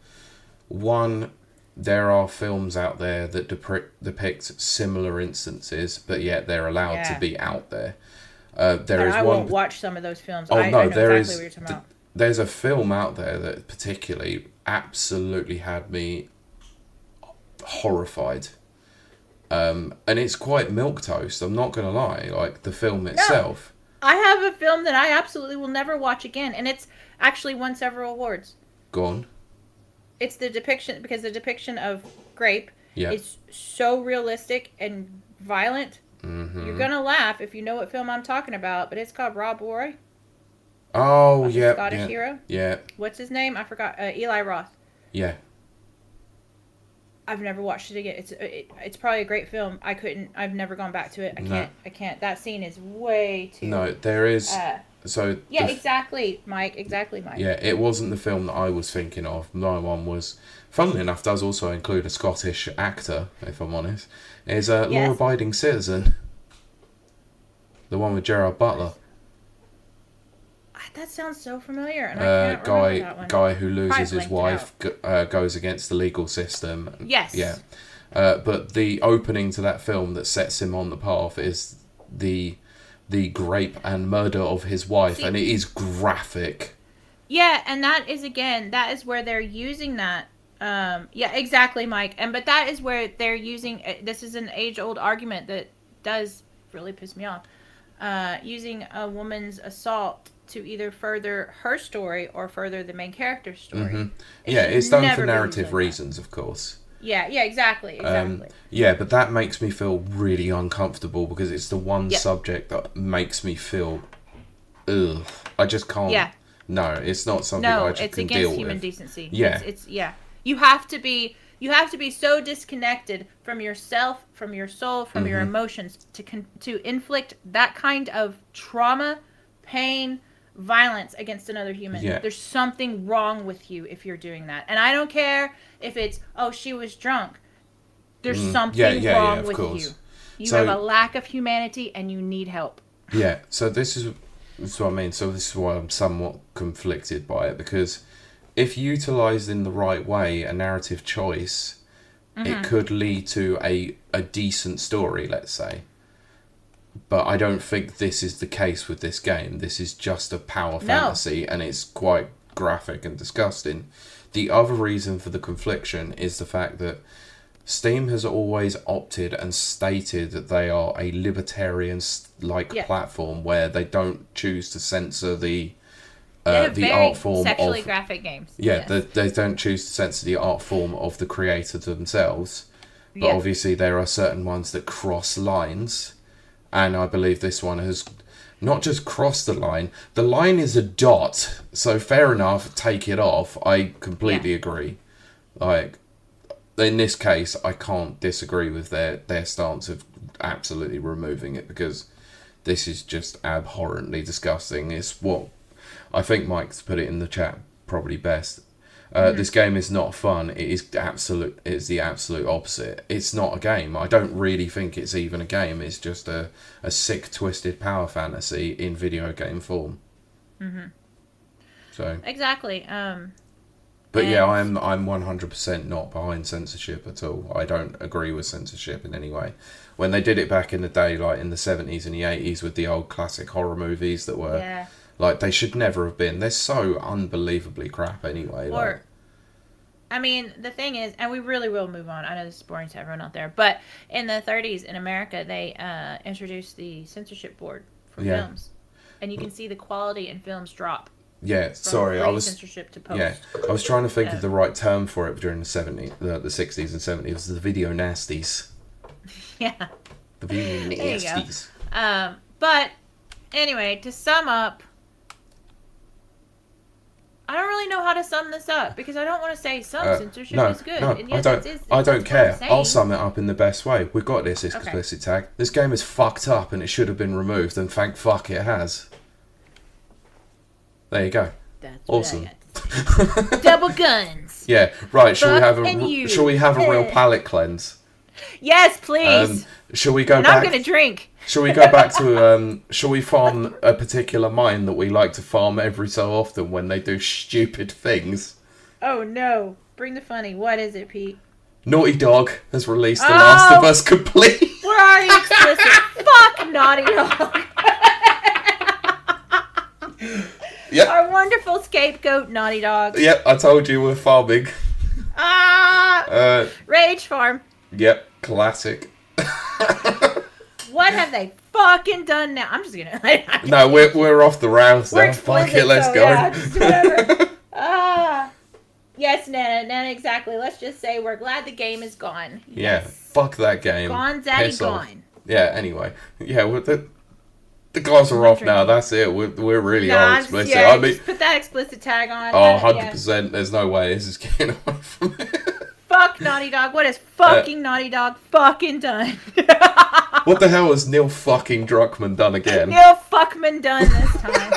one, there are films out there that depict similar instances, but yet they're allowed to be out there. I won't watch some of those films. Oh, I no, know there exactly is. what you're talking about. There's a film out there that particularly absolutely had me horrified. And it's quite milquetoast, I'm not going to lie, like the film itself. No, I have a film that I absolutely will never watch again, and it's actually won several awards. Go on. It's the depiction of grape Yeah. is so realistic and violent. Mm-hmm. You're going to laugh if you know what film I'm talking about, but it's called Rob Roy. Oh, yeah. Scottish hero. Yeah. What's his name? I forgot. Eli Roth. Yeah. I've never watched it again. It's probably a great film. I've never gone back to it. I can't. That scene is way too. No, there is. Yeah, exactly, Mike. Exactly, Mike. Yeah, it wasn't the film that I was thinking of. My one was, funnily enough, does also include a Scottish actor, if I'm honest. Is Law-Abiding Citizen. The one with Gerard Butler. That sounds so familiar, and I can't remember that one. Guy who loses his wife, goes against the legal system. Yes. Yeah. But the opening to that film that sets him on the path is the rape and murder of his wife, and it is graphic. Yeah, and that is where they're using that. Yeah, exactly, Mike. But that is where they're using. This is an age-old argument that does really piss me off. Using a woman's assault to either further her story or further the main character's story. Mm-hmm. Yeah, it's done for narrative reasons, of course. Yeah, exactly. Yeah, but that makes me feel really uncomfortable because it's the one subject that makes me feel, ugh. I just can't. Yeah. No, it's not something I just can deal with. No, it's against human decency. Yeah. It's You have to be so disconnected from yourself, from your soul, from your emotions to inflict that kind of trauma, pain, violence against another human. Yeah. There's something wrong with you if you're doing that. And I don't care if it's, she was drunk. There's something wrong with you. You have a lack of humanity and you need help. Yeah, so this is what I mean. So this is why I'm somewhat conflicted by it, because if utilised in the right way, a narrative choice, it could lead to a decent story, let's say. But I don't think this is the case with this game. This is just a power fantasy, and it's quite graphic and disgusting. The other reason for the confliction is the fact that Steam has always opted and stated that they are a libertarian-like platform where they don't choose to censor the art form sexually graphic games. Yeah, yes. They don't choose to censor the art form of the creator themselves. But obviously there are certain ones that cross lines. And I believe this one has not just crossed the line. The line is a dot. So fair enough, take it off. I completely agree. Like, in this case, I can't disagree with their stance of absolutely removing it, because this is just abhorrently disgusting. It's what I think Mike's put it in the chat probably best. This game is not fun. It's the absolute opposite. It's not a game. I don't really think it's even a game. It's just a sick, twisted power fantasy in video game form. So exactly. But yeah, I'm 100% not behind censorship at all. I don't agree with censorship in any way. When they did it back in the day, like in the 70s and the 80s, with the old classic horror movies that were. Like, they should never have been. They're so unbelievably crap anyway. I mean, the thing is, and we really will move on. I know this is boring to everyone out there, but in the 30s in America, they introduced the censorship board for films. And you can see the quality in films drop. Yeah, sorry, I was... censorship to post. Yeah, I was trying to think of the right term for it during the 60s and 70s. It was the video nasties. Yeah. The video nasties. But, anyway, to sum up, I don't really know how to sum this up, because I don't want to say some censorship is good. No, and yes, I don't care. I'll sum it up in the best way. We've got this explicit tag. This game is fucked up and it should have been removed, and thank fuck it has. There you go. That's awesome. What I got Double guns. Yeah, right. Shall we Fuck have and you. Shall we have a real palate cleanse? Yes, please. Shall we go and back? I'm gonna drink. Shall we go back to shall we farm a particular mine that we like to farm every so often when they do stupid things? Oh no. Bring the funny. What is it, Pete? Naughty Dog has released The Last of Us complete. Where are you explicit? Fuck Naughty Dog. Yep. Our wonderful scapegoat, Naughty Dog. Yep, I told you we're farming. Rage Farm. Yep, classic. What have they fucking done now? I'm just gonna. No, we're off the rails now. Fuck it, let's go. Yeah, just whatever. Yes, Nana, exactly. Let's just say we're glad the game is gone. Yeah, Yes. fuck that game. Gone, Zaddy, Piss off. gone. Yeah, anyway. Yeah, the guys are off now. That's it. We're really are explicit. Yeah, I mean, just put that explicit tag on. oh, 100%. Yeah. There's no way this is getting away from it. Fuck Naughty Dog. What has fucking Naughty Dog fucking done? What the hell has Neil fucking Druckmann done again? Neil Fuckman done this time.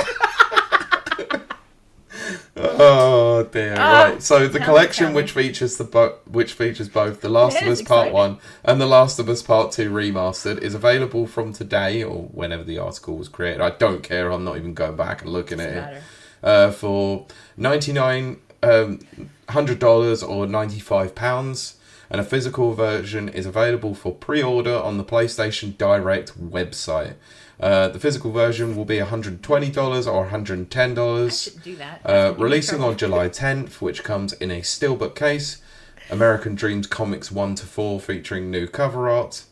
Oh dear! Right, so the collection me. which features both The Last It of is Us Part exciting. 1 and The Last of Us Part 2 Remastered is available from today or whenever the article was created. I don't care. I'm not even going back and looking at it. For $99, $100 or £95, and a physical version is available for pre-order on the PlayStation Direct website. The physical version will be $120 or $110. I shouldn't do that. Releasing on July 10th, which comes in a steelbook case. American Dreams Comics 1-4 featuring new cover art.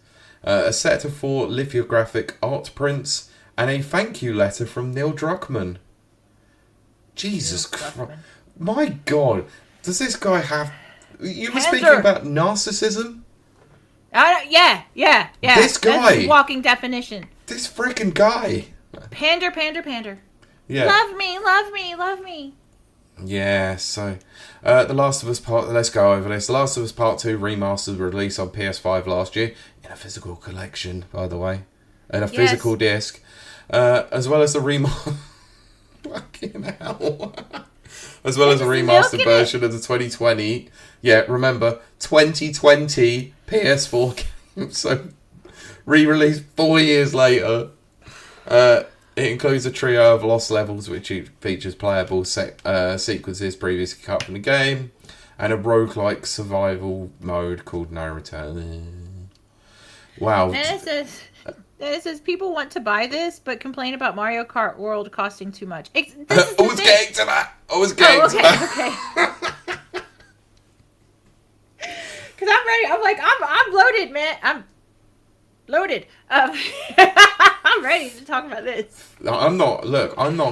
A set of 4 lithographic art prints. And a thank you letter from Neil Druckmann. Jesus Christ. My God. Does this guy have... You were speaking about narcissism? Yeah. This guy. That's his walking definition. This freaking guy. Pander. Yeah. Love me. Yeah, so The Last of Us Part... Let's go over this. The Last of Us Part 2 Remastered released on PS5 last year in a physical collection, by the way. And a physical disc. As well as the remaster... Fucking hell. As well as a remastered version of the 2020... Yeah, remember, 2020 PS4 game. So, re-released 4 years later. It includes a trio of lost levels, which features playable sequences previously cut from the game, and a roguelike survival mode called No Return. Wow. And it says people want to buy this, but complain about Mario Kart World costing too much. I was getting to that. Okay. Because I'm ready. I'm like, I'm loaded, man. I'm loaded. I'm ready to talk about this. I'm not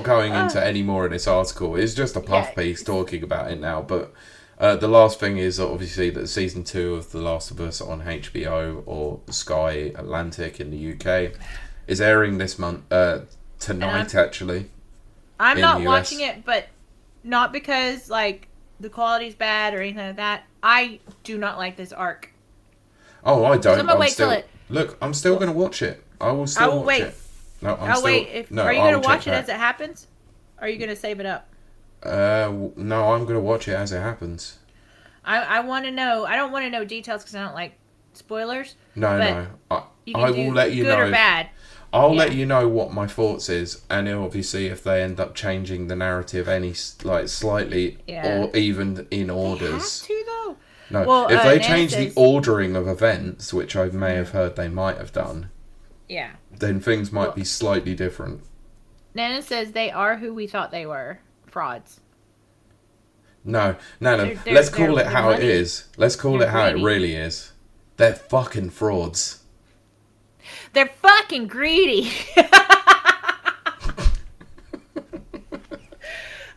going into any more of this article. It's just a puff piece talking about it now. But the last thing is obviously that season 2 of The Last of Us on HBO or Sky Atlantic in the UK is airing this month, tonight actually. I'm not watching it, but not because like the quality's bad or anything like that. I do not like this arc. Oh, I don't. I'm gonna wait till it. Look, I'm still going to watch it. I will still watch it. No, I'll wait. Are you going to watch it as it happens? Or are you going to save it up? No, I'm going to watch it as it happens. I want to know. I don't want to know details because I don't like spoilers. No. I will let you know. Good or bad. I'll let you know what my thoughts is, and obviously if they end up changing the narrative any slightly or even in orders. They have to though. No, well, if they change the ordering of events, which I may have heard they might have done, then things might be slightly different. Nana says they are who we thought they were, frauds. No, let's call it how it is. Let's call it how it really is. They're fucking frauds. They're fucking greedy.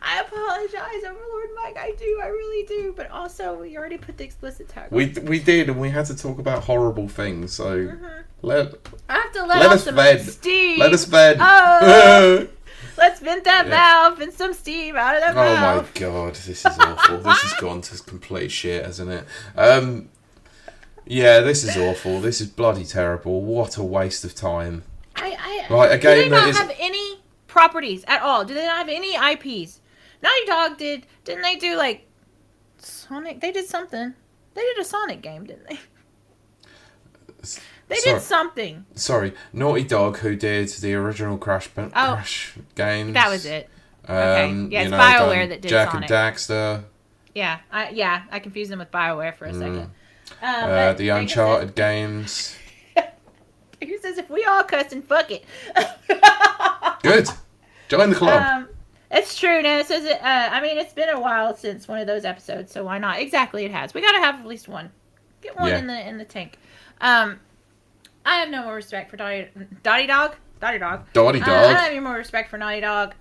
I apologize, Overlord Mike. I really do. But also, we already put the explicit tag on. We did, and we had to talk about horrible things. So I have to let off us some vent. steam. Let us vent. Oh, let's vent that mouth and some steam out of that mouth. Oh my god, this is awful. This has gone to complete shit, hasn't it? Yeah, this is awful. This is bloody terrible. What a waste of time. Right, a game that have any properties at all? Do they not have any IPs? Naughty Dog didn't they do like Sonic? They did something. They did a Sonic game, didn't they? They did something. Sorry, Naughty Dog, who did the original Crash games. That was it. Okay. Yeah, it's BioWare that did Jack Sonic. and Daxter. Yeah, I confused them with BioWare for a second. The Uncharted games. Who says if we all cuss and fuck it? Good. Join the club. It's true. No, it says it. It's been a while since one of those episodes, so why not? Exactly, it has. We gotta have at least one. Get one in the tank. I have no more respect for Dotty Dog. I don't have any more respect for Naughty Dog.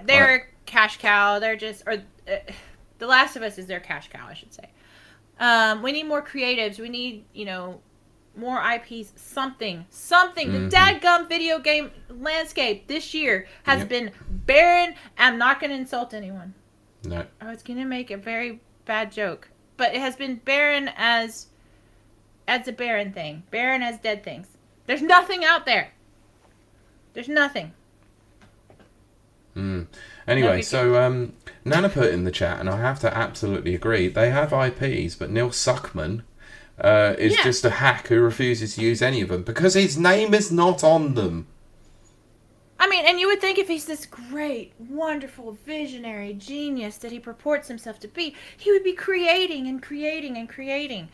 They're a cash cow. They're just, The Last of Us is their cash cow, I should say. We need more creatives. We need, more IPs. Something. The dadgum video game landscape this year has been barren. I'm not going to insult anyone. No. I was going to make a very bad joke. But it has been barren as a barren thing. Barren as dead things. There's nothing out there. There's nothing. Anyway, so Nana put in the chat, and I have to absolutely agree, they have IPs, but Neil Suckman is just a hack who refuses to use any of them because his name is not on them. I mean, and you would think if he's this great, wonderful, visionary genius that he purports himself to be, he would be creating and creating and creating.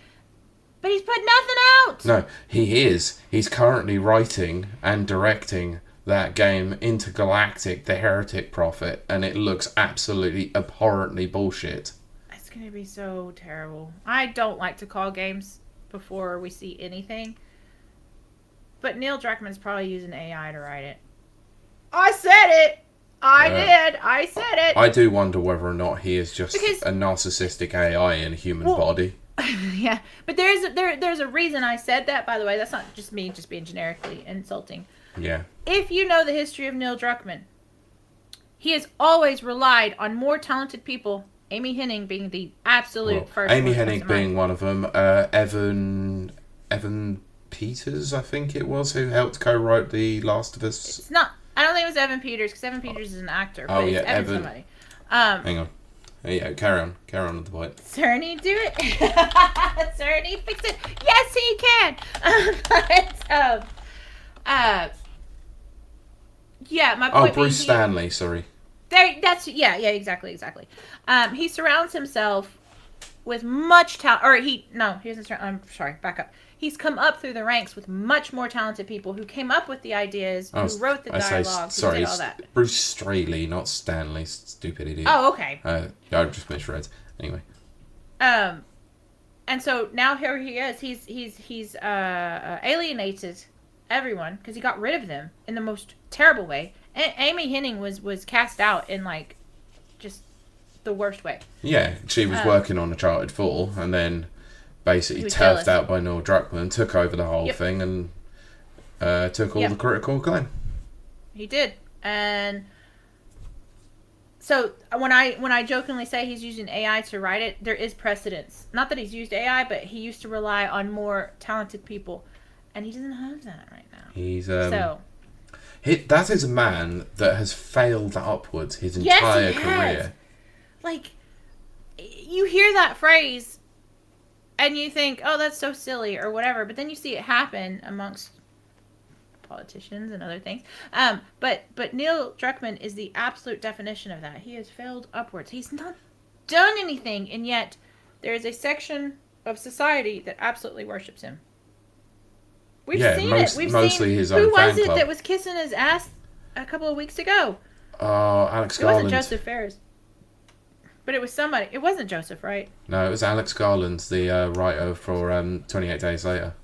But he's put nothing out! No, he is. He's currently writing and directing that game Intergalactic, the Heretic Prophet, and it looks absolutely abhorrently bullshit. It's going to be so terrible. I don't like to call games before we see anything. But Neil Druckmann's probably using AI to write it. I said it! I said it! I do wonder whether or not he is just a narcissistic AI in a human body. Yeah, but there's a reason I said that, by the way. That's not just me just being generically insulting. Yeah. If you know the history of Neil Druckmann, he has always relied on more talented people, Amy Hennig being the absolute first. Amy Hennig being one of them. Evan Peters, I think it was, who helped co-write The Last of Us. It's not. I don't think it was Evan Peters, because Evan Peters is an actor. But it's Evan somebody. Hang on. Yeah, carry on with the point. Cerny, do it. Cerny, fix it. Yes, he can. My point. Bruce Stanley. Sorry. Exactly. He surrounds himself with much talent. He doesn't. I'm sorry. Back up. He's come up through the ranks with much more talented people who came up with the ideas, who wrote the dialogue, who did all that. Bruce Straley, not Stanley. Stupid idiot. Oh, okay. I just misread. Anyway. And so now here he is. He's alienated everyone because he got rid of them in the most terrible way. And Amy Hennig was cast out in just the worst way. Yeah, she was working on Uncharted 4 and then basically turfed out by Neil Druckmann, took over the whole thing and took all the critical acclaim. He did. And so when I jokingly say he's using AI to write it, there is precedence. Not that he's used AI, but he used to rely on more talented people. And he doesn't have that right now. He's that is a man that has failed upwards his entire career. You hear that phrase and you think, oh, that's so silly or whatever, but then you see it happen amongst politicians and other things. But Neil Druckmann is the absolute definition of that. He has failed upwards. He's not done anything, and yet there is a section of society that absolutely worships him. We've seen it. We've mostly seen his own who was fan it club. that was kissing his ass a couple of weeks ago? Alex It Garland. wasn't Joseph Fares. But it was somebody. It wasn't Joseph, right? No, it was Alex Garland, the writer for 28 Days Later.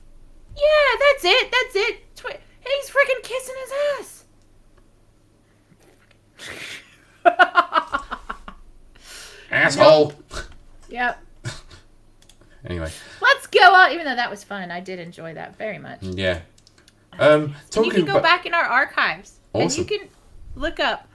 Yeah, that's it. He's freaking kissing his ass. Asshole! Yep. Anyway. Let's go on. Even though that was fun, I did enjoy that very much. Yeah. You can go back in our archives. Awesome. And you can look up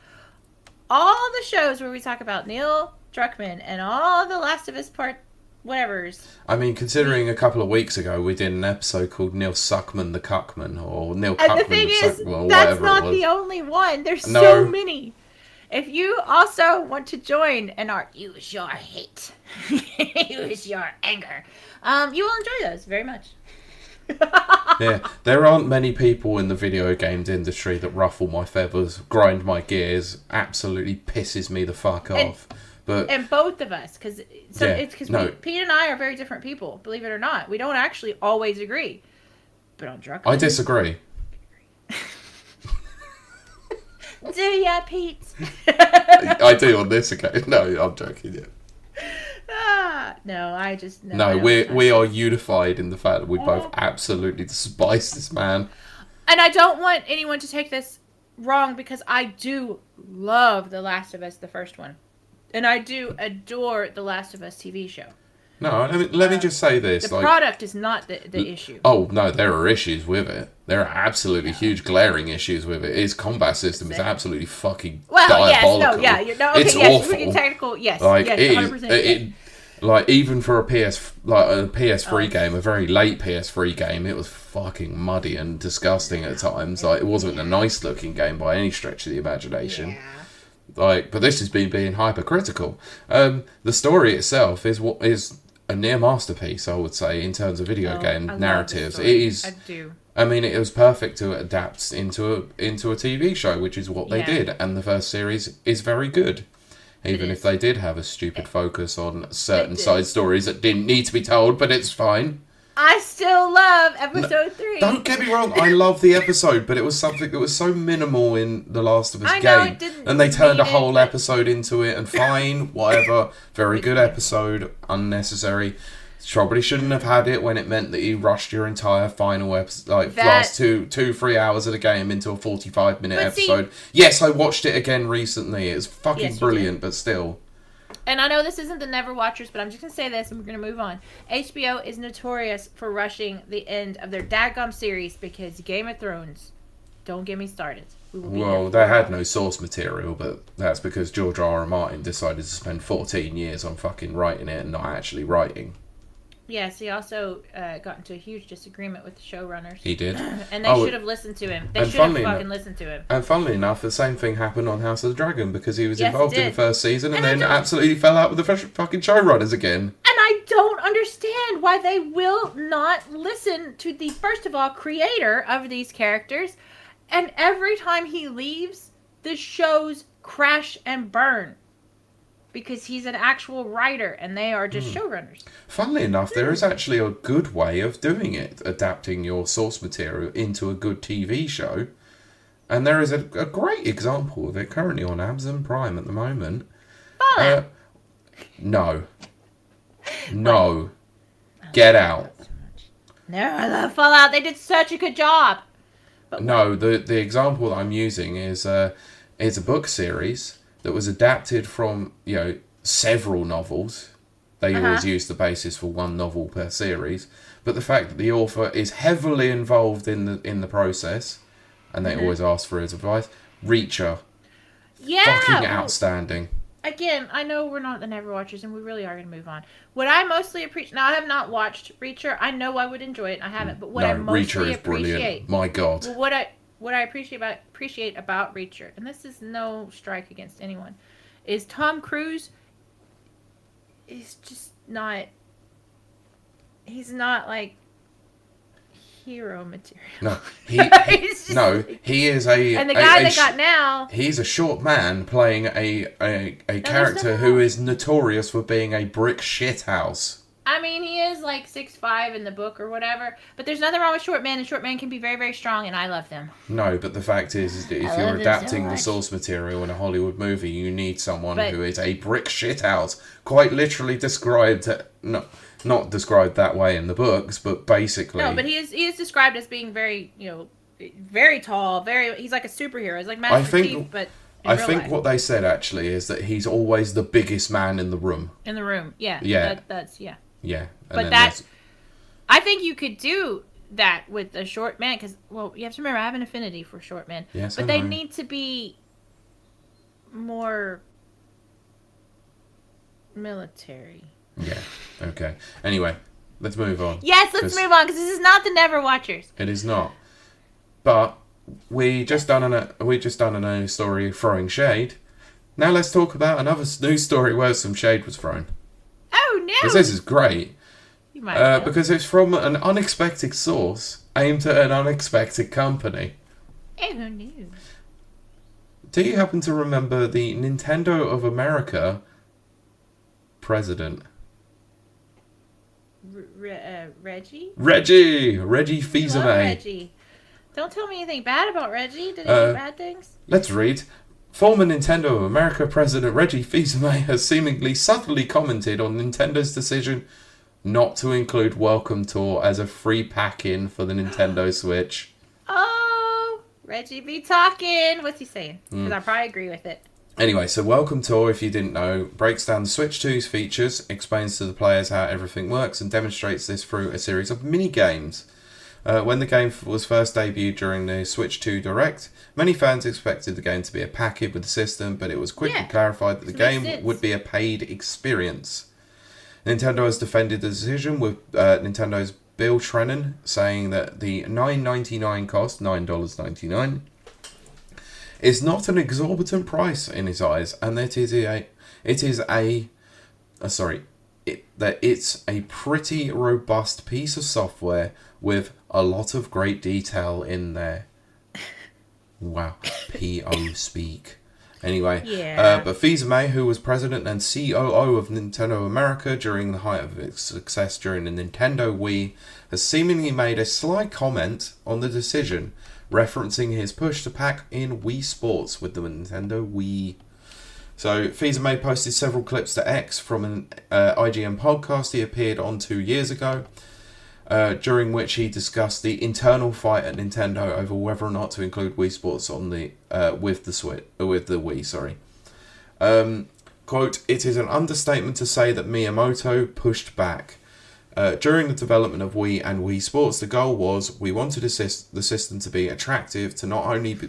all the shows where we talk about Neil Druckmann and all the Last of Us Part whatevers. I mean, considering a couple of weeks ago we did an episode called Neil Suckman the Cuckman, or Neil Cuckman And the thing is, or that's whatever not it was. the only one. There's so many. If you also want to join and use your hate, use your anger, you will enjoy those very much. Yeah, there aren't many people in the video games industry that ruffle my feathers, grind my gears, absolutely pisses me the fuck off. And both of us, because Pete and I are very different people, believe it or not. We don't actually always agree. But on Druckmann, I disagree. Do ya, Pete? I do on this occasion. No, I'm joking. Yeah. No, I just... No, we are unified in the fact that we both absolutely despise this man. And I don't want anyone to take this wrong, because I do love The Last of Us, the first one. And I do adore The Last of Us TV show. No, let me just say this. The product is not the issue. Oh, no, there are issues with it. There are absolutely huge, glaring issues with it. Its combat system is absolutely fucking diabolical. It's awful. Technical, yes. Like, yes, like, even for a PS3 game, a very late PS3 game, it was fucking muddy and disgusting at times. Like, it wasn't a nice looking game by any stretch of the imagination. Yeah. Like, but this has been being hypercritical. The story itself is a near masterpiece, I would say, in terms of video game narratives. It is. I do. I mean, it was perfect to adapt into a TV show, which is what they did, and the first series is very good. Even if they did have a stupid focus on certain side stories that didn't need to be told, but it's fine. I still love episode 3. Don't get me wrong, I love the episode, but it was something that was so minimal in The Last of Us game. And they turned a whole episode into it, and fine, whatever. Very good episode, unnecessary. Probably shouldn't have had it when it meant that you rushed your entire final episode, last 2-3 hours of the game into a 45-minute episode. Yes, I watched it again recently. It's fucking brilliant, but still. And I know this isn't the Never Watchers, but I'm just going to say this and we're going to move on. HBO is notorious for rushing the end of their dadgum series because Game of Thrones, don't get me started. Well, they had no source material, but that's because George R.R. Martin decided to spend 14 years on fucking writing it and not actually writing. Yes, he also got into a huge disagreement with the showrunners. He did. And they should have listened to him. They should have fucking listened to him. And funnily enough, the same thing happened on House of the Dragon, because he was involved in the first season and then absolutely fell out with the fucking showrunners again. And I don't understand why they will not listen to the, first of all, creator of these characters. And every time he leaves, the shows crash and burn. Because he's an actual writer and they are just showrunners. Funnily enough, there is actually a good way of doing it, adapting your source material into a good TV show. And there is a great example of it currently on Amazon Prime at the moment. Fallout. No. Get out. No, I love Fallout. They did such a good job. But no, the example that I'm using is a book series that was adapted from, several novels. They always use the basis for one novel per series. But the fact that the author is heavily involved in the process, and they always ask for his advice. Reacher. Yeah. Fucking outstanding. Again, I know we're not the Never Watchers, and we really are going to move on. What I mostly appreciate... Now, I have not watched Reacher. I know I would enjoy it, and I haven't. But what I mostly Reacher is brilliant. My God. Well, what I appreciate about Reacher, and this is no strike against anyone, is Tom Cruise is just not... He's not, like, hero material. No, he is a... And the guy they got now... He's a short man playing a character who is notorious for being a brick shithouse. I mean, he is like 6'5" in the book or whatever, but there's nothing wrong with short men, and short men can be very, very strong, and I love them. No, but the fact is that if you're adapting the source material in a Hollywood movie, you need someone who is a brick shithouse. Quite literally described, not described that way in the books, but basically... No, but he is described as being very, very tall, he's like a superhero. He's like Master Chief, but... I think what they said, actually, is that he's always the biggest man in the room. In the room, yeah. Yeah. Yeah. Yeah. But I think you could do that with a short man, because, well, you have to remember, I have an affinity for short men. Yes, but they need to be more military. Yeah, okay. Anyway, let's move on. Yes, let's move on, because this is not the Never Watchers. It is not. But we just done a story throwing shade Now let's talk about another news story where some shade was thrown. Oh no! Because this is great. You might as well. Because it's from an unexpected source aimed at an unexpected company. Oh, who knew? Do you happen to remember the Nintendo of America president? Reggie? Reggie Fils-Aimé. Reggie. Don't tell me anything bad about Reggie. Did he do bad things? Let's read. Former Nintendo of America president Reggie Fils-Aimé has seemingly subtly commented on Nintendo's decision not to include Welcome Tour as a free pack-in for the Nintendo Switch. Oh, Reggie be talking. What's he saying? Because I probably agree with it. Anyway, so Welcome Tour, if you didn't know, breaks down the Switch 2's features, explains to the players how everything works, and demonstrates this through a series of mini-games. When the game was first debuted during the Switch 2 Direct, many fans expected the game to be a package with the system, but it was quickly clarified that the game would be a paid experience. Nintendo has defended the decision with Nintendo's Bill Trennan saying that the $9.99 cost, $9.99, is not an exorbitant price in his eyes, and that it's a pretty robust piece of software with a lot of great detail in there. Wow, P.O. speak. Anyway, but Fils-Aimé, who was president and COO of Nintendo America during the height of its success during the Nintendo Wii, has seemingly made a sly comment on the decision, referencing his push to pack in Wii Sports with the Nintendo Wii. So, Fils-Aimé posted several clips to X from an IGN podcast he appeared on 2 years ago, during which he discussed the internal fight at Nintendo over whether or not to include Wii Sports on the with the Wii. Sorry. Quote: "It is an understatement to say that Miyamoto pushed back. During the development of Wii and Wii Sports, the goal was we wanted the system to be attractive to not only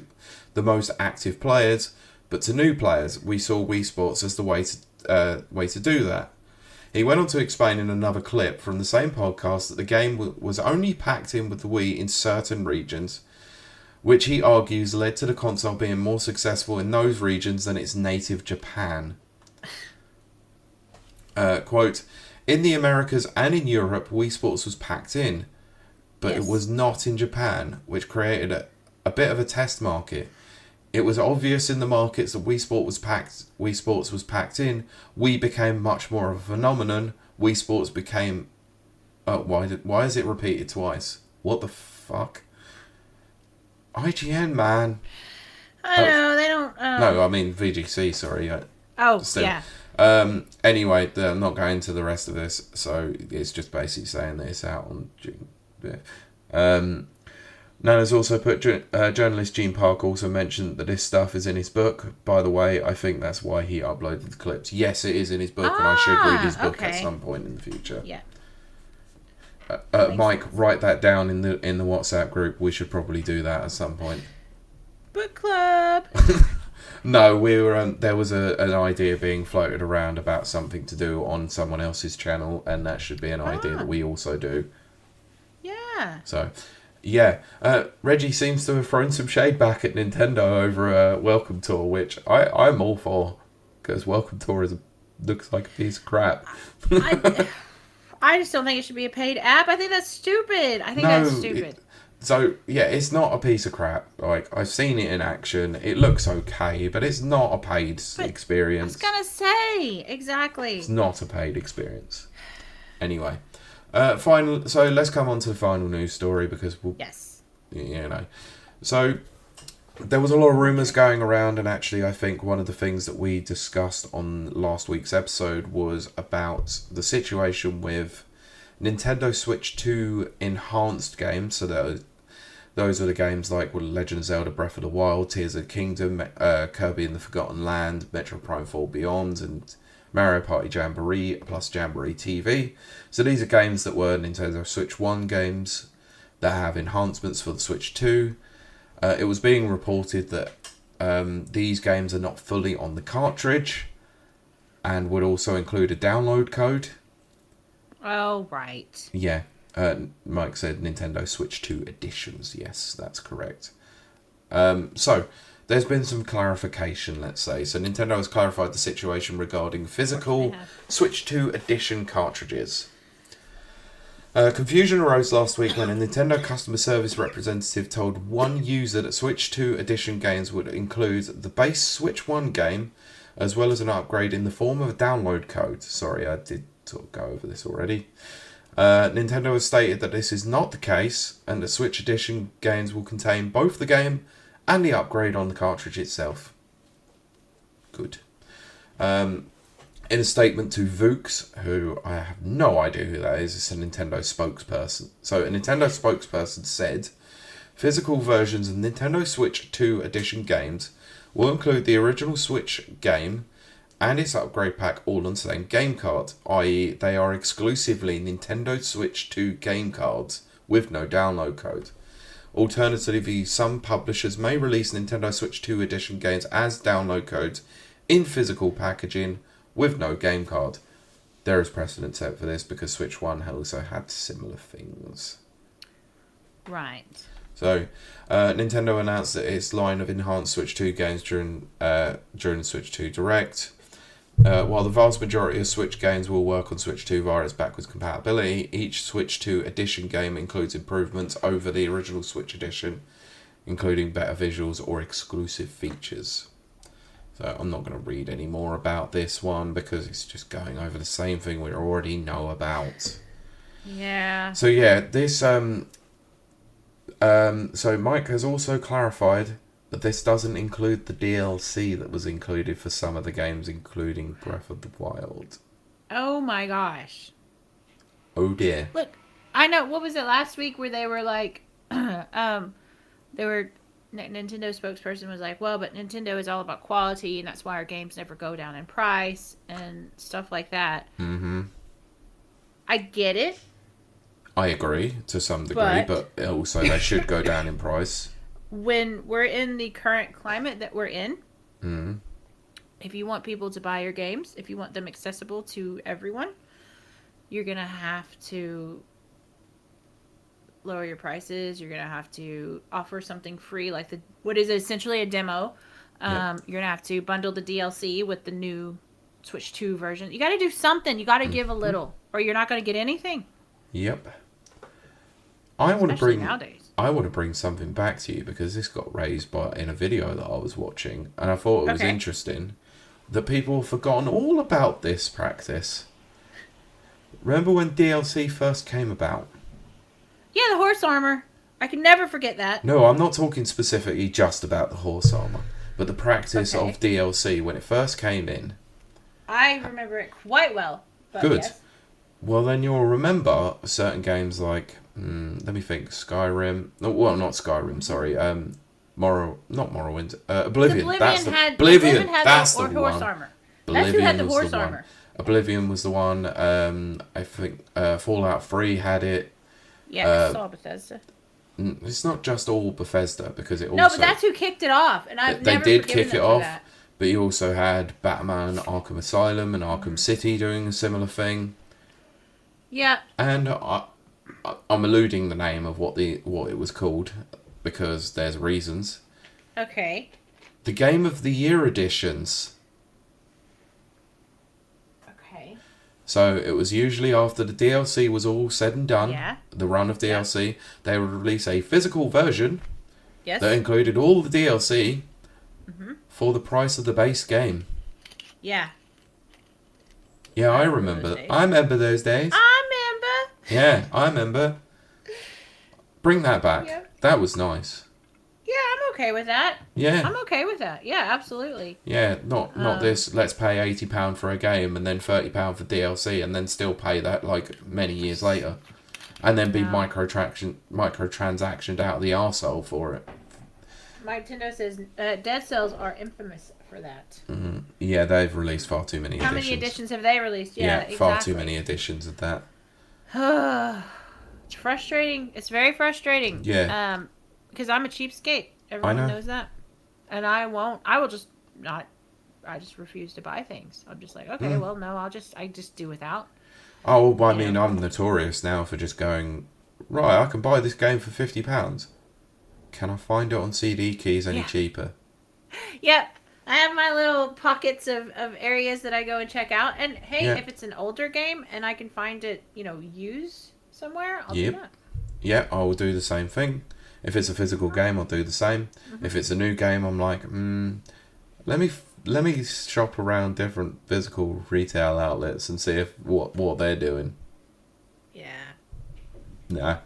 the most active players, but to new players. We saw Wii Sports as the way to do that." He went on to explain in another clip from the same podcast that the game was only packed in with the Wii in certain regions, which he argues led to the console being more successful in those regions than its native Japan. Quote: "In the Americas and in Europe, Wii Sports was packed in, but it was not in Japan, which created a bit of a test market. It was obvious in the markets that Wii Sports was packed in. Wii became much more of a phenomenon. Wii Sports became..." why is it repeated twice? What the fuck? IGN, man. I know, they don't... No, I mean VGC, sorry. yeah. Anyway, I'm not going to the rest of this, so it's just basically saying that it's out on June. Yeah. Nana's also put journalist Gene Park also mentioned that this stuff is in his book. By the way, I think that's why he uploaded the clips. Yes, it is in his book, and I should read his book at some point in the future. Yeah. Mike, write that down in the WhatsApp group. We should probably do that at some point. Book club. No, we were. There was an idea being floated around about something to do on someone else's channel, and that should be an idea that we also do. Yeah. So. Yeah, Reggie seems to have thrown some shade back at Nintendo over Welcome Tour, which I'm all for, because Welcome Tour looks like a piece of crap. I just don't think it should be a paid app. I think that's stupid. That's stupid. It's not a piece of crap. Like, I've seen it in action. It looks okay, but it's not a paid experience. I was going to say, exactly. It's not a paid experience. Anyway. So let's come on to the final news story because So there was a lot of rumours going around, and actually I think one of the things that we discussed on last week's episode was about the situation with Nintendo Switch 2 enhanced games. So those are the games like Legend of Zelda Breath of the Wild, Tears of the Kingdom, Kirby and the Forgotten Land, Metro Prime 4 Beyond, and Mario Party Jamboree plus Jamboree TV. So these are games that were Nintendo Switch 1 games that have enhancements for the Switch 2. It was being reported that these games are not fully on the cartridge and would also include a download code. Oh, right. Yeah. Mike said Nintendo Switch 2 editions. Yes, that's correct. So there's been some clarification, let's say. So Nintendo has clarified the situation regarding physical Switch 2 edition cartridges. Confusion arose last week when a Nintendo customer service representative told one user that Switch 2 edition games would include the base Switch 1 game, as well as an upgrade in the form of a download code. Sorry, I did sort of go over this already. Nintendo has stated that this is not the case, and the Switch edition games will contain both the game and the upgrade on the cartridge itself. Good. In a statement to Vooks, who I have no idea who that is, it's a Nintendo spokesperson. So a Nintendo spokesperson said, physical versions of Nintendo Switch 2 edition games will include the original Switch game and its upgrade pack all on the same game card, i.e. they are exclusively Nintendo Switch 2 game cards with no download code. Alternatively, some publishers may release Nintendo Switch 2 edition games as download codes in physical packaging with no game card. There is precedent set for this because Switch 1 also had similar things. Right. So, Nintendo announced that its line of enhanced Switch 2 games during the Switch 2 Direct. While the vast majority of Switch games will work on Switch 2 via its backwards compatibility, each Switch 2 edition game includes improvements over the original Switch edition, including better visuals or exclusive features. So I'm not going to read any more about this one because it's just going over the same thing we already know about. Yeah. So yeah, this so Mike has also clarified that this doesn't include the DLC that was included for some of the games, including Breath of the Wild. Oh my gosh. Oh dear. Look, I know. What was it last week where they were like, Nintendo spokesperson was like, well, but Nintendo is all about quality, and that's why our games never go down in price and stuff like that. Mm-hmm. I get it. I agree to some degree, but also they should go down in price. When we're in the current climate that we're in, Mm. if you want people to buy your games, if you want them accessible to everyone, you're going to have to lower your prices. You're going to have to offer something free, like what is essentially a demo. You're going to have to bundle the DLC with the new Switch 2 version. You got to do something. You got to give a little, or you're not going to get anything. Yep. I want nowadays. to bring something back to you because this got raised in a video that I was watching, and I thought it was interesting that people have forgotten all about this practice. Remember when DLC first came about? Yeah, the horse armor. I can never forget that. No, I'm not talking specifically just about the horse armor, but the practice of DLC when it first came in. I remember it quite well. But Good. Yes. Well, then you'll remember certain games like, let me think, Skyrim. No, well, not Skyrim, sorry. Morrowind. Oblivion. Oblivion that's the horse one. Armor. Oblivion That's who had the was horse the armor. one. Oblivion was the one. I think Fallout 3 had it. Yeah, it's all Bethesda. It's not just all Bethesda because it also... No, but that's who kicked it off, and I've never They did forgiven kick them it for off, that. but you also had Batman Arkham Asylum and Arkham City doing a similar thing. Yeah. And I'm eluding the name of what it was called because there's reasons. Okay. The Game of the Year editions. Okay. So it was usually after the DLC was all said and done, the run of DLC, they would release a physical version that included all the DLC for the price of the base game. Yeah. Yeah, I remember. I remember those days. Yeah, I remember. Bring that back. Yeah. That was nice. Yeah, I'm okay with that. Yeah. I'm okay with that. Yeah, absolutely. Yeah, not this, let's pay £80 for a game and then £30 for DLC and then still pay that like many years later. And then be microtransactioned out of the arsehole for it. Nintendo says Dead Cells are infamous for that. Mm-hmm. Yeah, they've released far too many editions. How many editions have they released? Yeah, exactly. Far too many editions of that. It's frustrating. It's very frustrating. Yeah. Because I'm a cheapskate. Everyone knows that. And I will just not. I just refuse to buy things. I'm just like, okay, well, no, I just do without. Oh, well, I mean, I'm notorious now for just going, right, I can buy this game for £50. Can I find it on CD keys any cheaper? Yep. I have my little pockets of areas that I go and check out. And hey, Yeah. if it's an older game and I can find it, used somewhere, I'll do Yep. that. Yeah, I will do the same thing. If it's a physical game, I'll do the same. If it's a new game, I'm like, let me shop around different physical retail outlets and see if what they're doing. Yeah. Nah,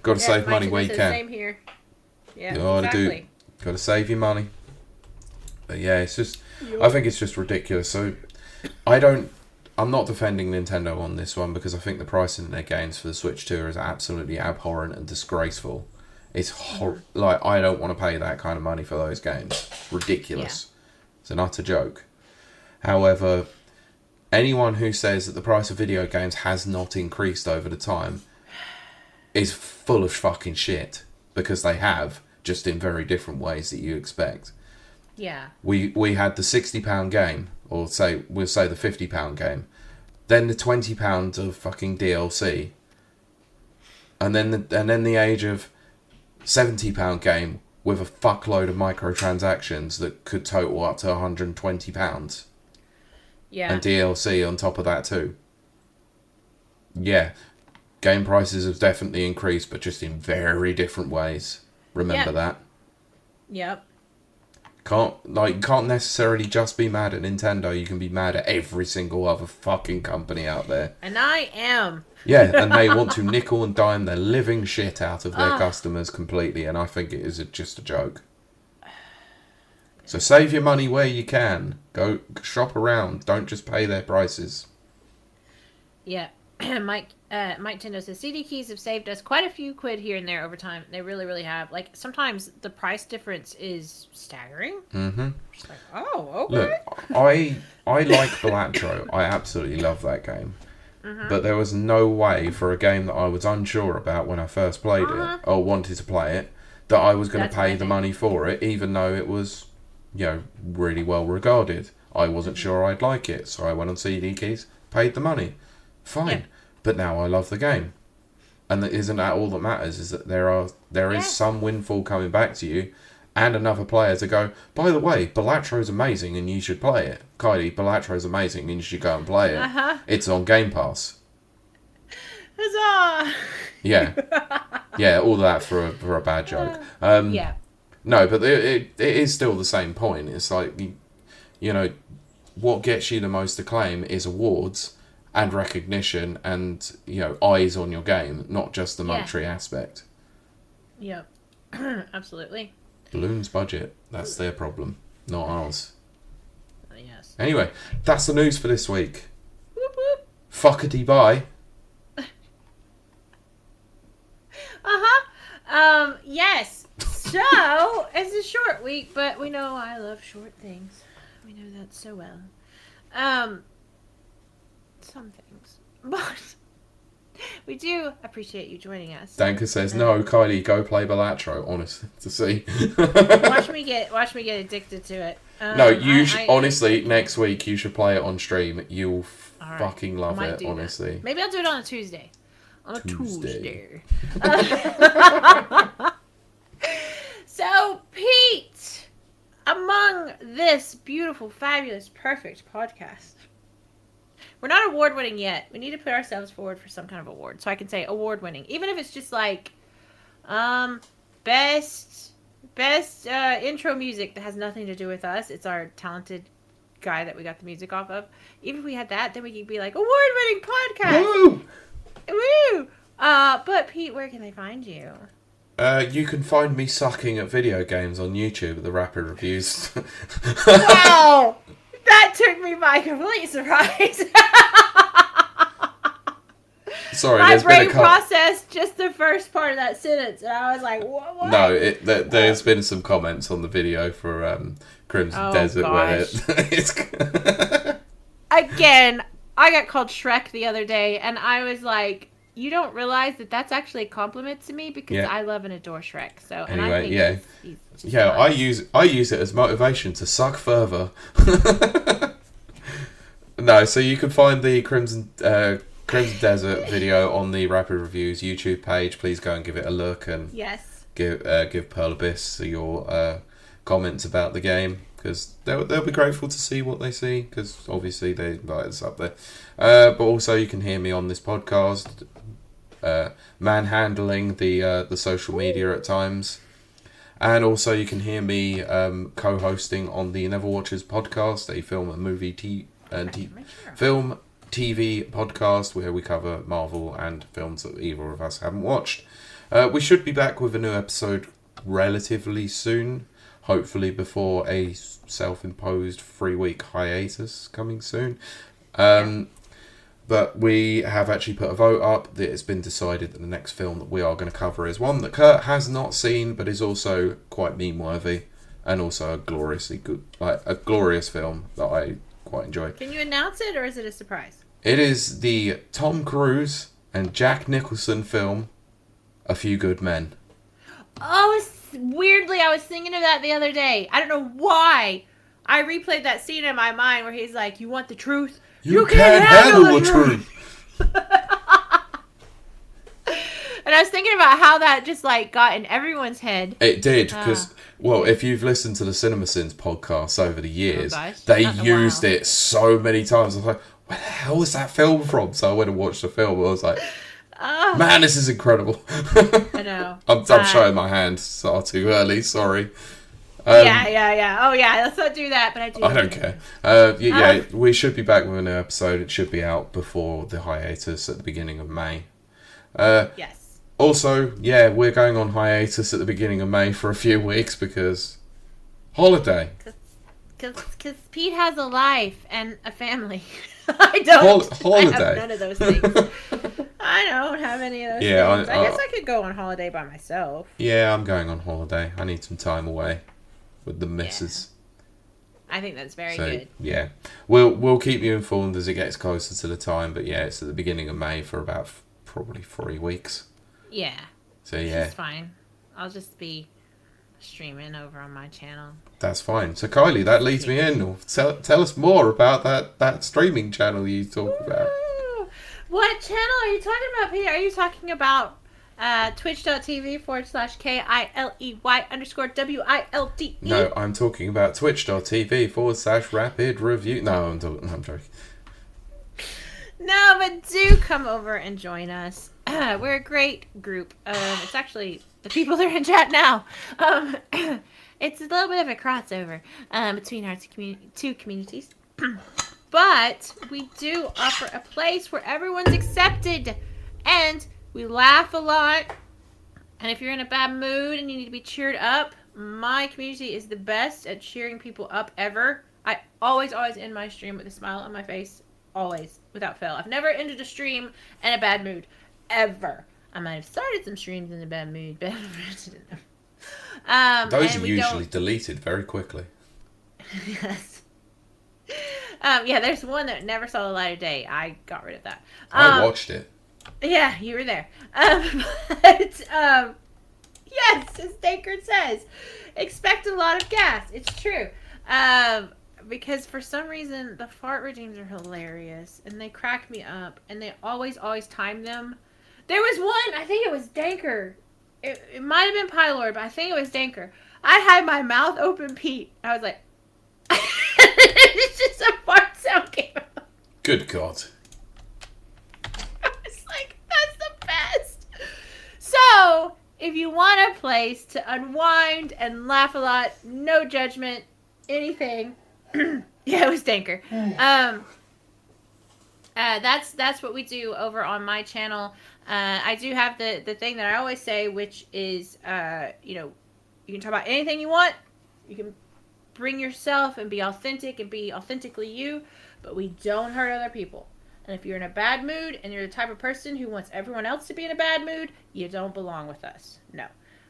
got to save money where you can. Same here. Yeah, Got to save your money. But yeah, it's just, I think it's just ridiculous. So, I'm not defending Nintendo on this one because I think the pricing in their games for the Switch 2 is absolutely abhorrent and disgraceful. It's like, I don't want to pay that kind of money for those games. Ridiculous. Yeah. It's an utter joke. However, anyone who says that the price of video games has not increased over the time is full of fucking shit, because they have, just in very different ways that you expect. Yeah. We had the £60 game, or we'll say the £50 game, then the £20 of fucking DLC, and then the age of £70 game with a fuckload of microtransactions that could total up to £120. Yeah. And DLC on top of that too. Yeah. Game prices have definitely increased, but just in very different ways. Remember that. Yep. You can't necessarily just be mad at Nintendo. You can be mad at every single other fucking company out there. And I am. Yeah, and they want to nickel and dime the living shit out of their customers completely, and I think it is just a joke. So save your money where you can. Go shop around. Don't just pay their prices. Yeah. Mike Tendo says, CD keys have saved us quite a few quid here and there over time. They really, really have. Like, sometimes the price difference is staggering. Mm-hmm. Just like, oh, okay. Look, I like Balatro. I absolutely love that game. Mm-hmm. But there was no way for a game that I was unsure about when I first played it, or wanted to play it, that I was going to pay the money for it, even though it was, really well regarded. I wasn't sure I'd like it, so I went on CD keys, paid the money. Fine. Yeah. But now I love the game. And isn't that all that matters, is that there is some windfall coming back to you, and another player to go, by the way, Balatro's amazing and you should play it. Kiley, Balatro's amazing and you should go and play it. It's on Game Pass. Huzzah! Yeah. Yeah, all that for a bad joke. Yeah. No, but it is still the same point. It's like, what gets you the most acclaim is awards and recognition and, eyes on your game, not just the monetary aspect. Yep. Absolutely. Balloon's budget. That's their problem, not ours. Yes. Anyway, that's the news for this week. Whoop whoop. Fuckity bye. Yes. So, it's a short week, but we know I love short things. We know that so well. Some things. But we do appreciate you joining us. Danka says, no, Kiley, go play Balatro, honestly, to see. watch me get addicted to it. No, honestly, next week you should play it on stream. You'll fucking love it, honestly. That. Maybe I'll do it on a Tuesday. On a Tuesday. So, Pete, among this beautiful, fabulous, perfect podcast, we're not award-winning yet. We need to put ourselves forward for some kind of award. So I can say award-winning. Even if it's just like, best intro music that has nothing to do with us. It's our talented guy that we got the music off of. Even if we had that, then we could be like, award-winning podcast! Woo! Woo! But Pete, where can they find you? You can find me sucking at video games on YouTube at the Rapid Reviews. Wow! That took me by complete surprise. Sorry, my brain processed just the first part of that sentence, and I was like, "What?" No, there's been some comments on the video for Crimson Desert gosh. where it's again. I got called Shrek the other day, and I was like, "You don't realize that that's actually a compliment to me because I love and adore Shrek." So anyway, and I think he's I use it as motivation to suck further. No, so you can find the Crimson Desert video on the Rapid Reviews YouTube page. Please go and give it a look and give Pearl Abyss your comments about the game, because they'll be grateful to see what they see, because obviously they invite us up there. But also you can hear me on this podcast, manhandling the social media at times. And also you can hear me co-hosting on the Never Watchers podcast, a film and movie film TV podcast where we cover Marvel and films that either of us haven't watched. We should be back with a new episode relatively soon, hopefully before a self-imposed 3-week hiatus coming soon. But we have actually put a vote up that it's been decided that the next film that we are going to cover is one that Kurt has not seen, but is also quite meme-worthy, and also a gloriously good, a glorious film that I quite enjoy. Can you announce it, or is it a surprise? It is the Tom Cruise and Jack Nicholson film, A Few Good Men. Oh, weirdly, I was thinking of that the other day. I don't know why. I replayed that scene in my mind where he's like, "You want the truth? You can't handle the truth." And I was thinking about how that just got in everyone's head. It did, because, if you've listened to the CinemaSins podcasts over the years, they used it so many times. I was like, where the hell is that film from? So I went and watched the film, and I was like, man, this is incredible. I know. I'm showing my hand far too early, sorry. Yeah. Oh, yeah, let's not do that, but I don't care. We should be back with a new episode. It should be out before the hiatus at the beginning of May. Yes. Also, we're going on hiatus at the beginning of May for a few weeks because holiday. Because Pete has a life and a family. I don't. Holiday. I have none of those things. I don't have any of those things. I guess I could go on holiday by myself. Yeah, I'm going on holiday. I need some time away with the missus. I think that's very good. Yeah. We'll keep you informed as it gets closer to the time, but it's at the beginning of May for about probably 3 weeks. Yeah. So yeah. It's fine. I'll just be streaming over on my channel. That's fine. So Kylie, that leads me in. Tell us more about that streaming channel you talk about. What channel are you talking about, Peter? Are you talking about twitch.tv/KILEY_WILDE? No, I'm talking about twitch.tv/rapid review. No, I'm joking. No, but do come over and join us. We're a great group. It's actually the people that are in chat now. It's a little bit of a crossover between our two communities. But we do offer a place where everyone's accepted. And we laugh a lot. And if you're in a bad mood and you need to be cheered up, my community is the best at cheering people up ever. I always end my stream with a smile on my face. Always, without fail. I've never ended a stream in a bad mood. Ever. I might have started some streams in a bad mood, but those are usually deleted very quickly. Yes. There's one that never saw the light of day. I got rid of that. I watched it. Yeah, you were there. Yes, as Dankard says, expect a lot of gas. It's true. Because for some reason, the fart regimes are hilarious, and they crack me up, and they always time them. There was one, I think it was Danker. It might have been Pylord, but I think it was Danker. I had my mouth open, Pete. I was like, it's just a fart sound came out. Good God. I was like, that's the best. So, if you want a place to unwind and laugh a lot, no judgment, anything. Yeah, it was Danker. That's what we do over on my channel. I do have the thing that I always say, which is, you can talk about anything you want. You can bring yourself and be authentic and be authentically you, but we don't hurt other people. And if you're in a bad mood and you're the type of person who wants everyone else to be in a bad mood, you don't belong with us. No.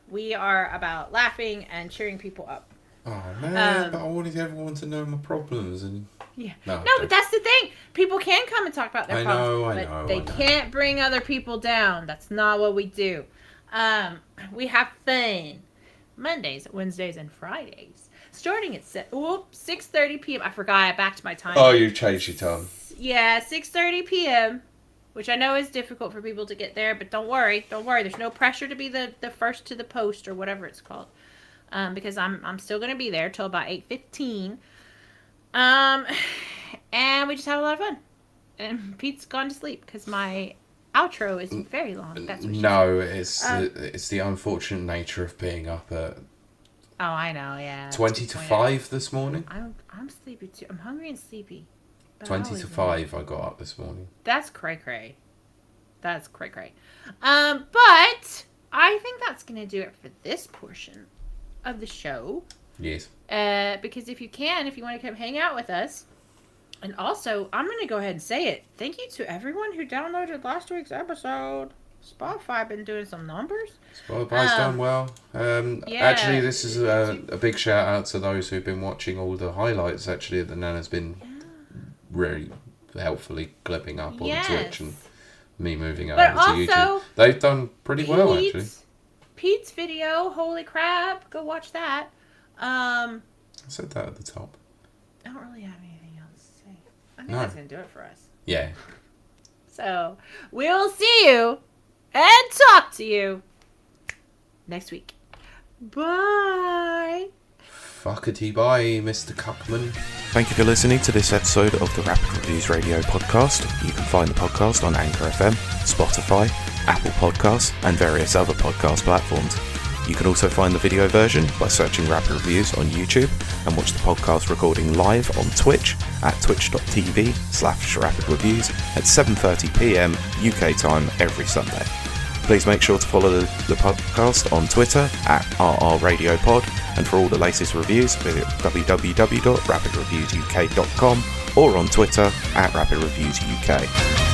We are about laughing and cheering people up. Oh man, but I wanted everyone to know my problems and yeah. No, but that's the thing. People can come and talk about their problems, but they can't bring other people down. That's not what we do. We have fun Mondays, Wednesdays, and Fridays, starting at 6:30 p.m. I forgot. I backed my time. Oh, you changed your time. Yeah, 6:30 p.m. Which I know is difficult for people to get there, but don't worry. There's no pressure to be the first to the post or whatever it's called. because I'm still going to be there till about 8:15. And we just had a lot of fun. And Pete's gone to sleep because my outro is very long. That's what she said. It's the unfortunate nature of being up at Oh, I know, yeah. 20 to 5 this morning. I'm sleepy too. I'm hungry and sleepy. 20 to 5 I got up this morning. That's cray-cray. That's cray-cray. But I think that's going to do it for this portion of the show. Yes. Because if you want to come hang out with us, and also, I'm going to go ahead and say it. Thank you to everyone who downloaded last week's episode. Spotify been doing some numbers. Spotify's done well. Actually, this is a big shout out to those who've been watching all the highlights. Actually, that Nana's been really helpfully clipping up on Twitch and me moving over to YouTube. They've done pretty well, actually. Pete's video, holy crap! Go watch that. I said that at the top. I don't really have anything else to say. I think that's gonna do it for us. Yeah. So we'll see you and talk to you next week. Bye. Fuckety bye, Mr. Cuckman. Thank you for listening to this episode of the Rapid Reviews Radio podcast. You can find the podcast on Anchor FM, Spotify, Apple Podcasts, and various other podcast platforms. You can also find the video version by searching Rapid Reviews on YouTube and watch the podcast recording live on Twitch at twitch.tv/rapidreviews at 7:30pm UK time every Sunday. Please make sure to follow the podcast on Twitter at RRRadiopod, and for all the latest reviews visit www.rapidreviewsuk.com or on Twitter at RapidReviewsUK.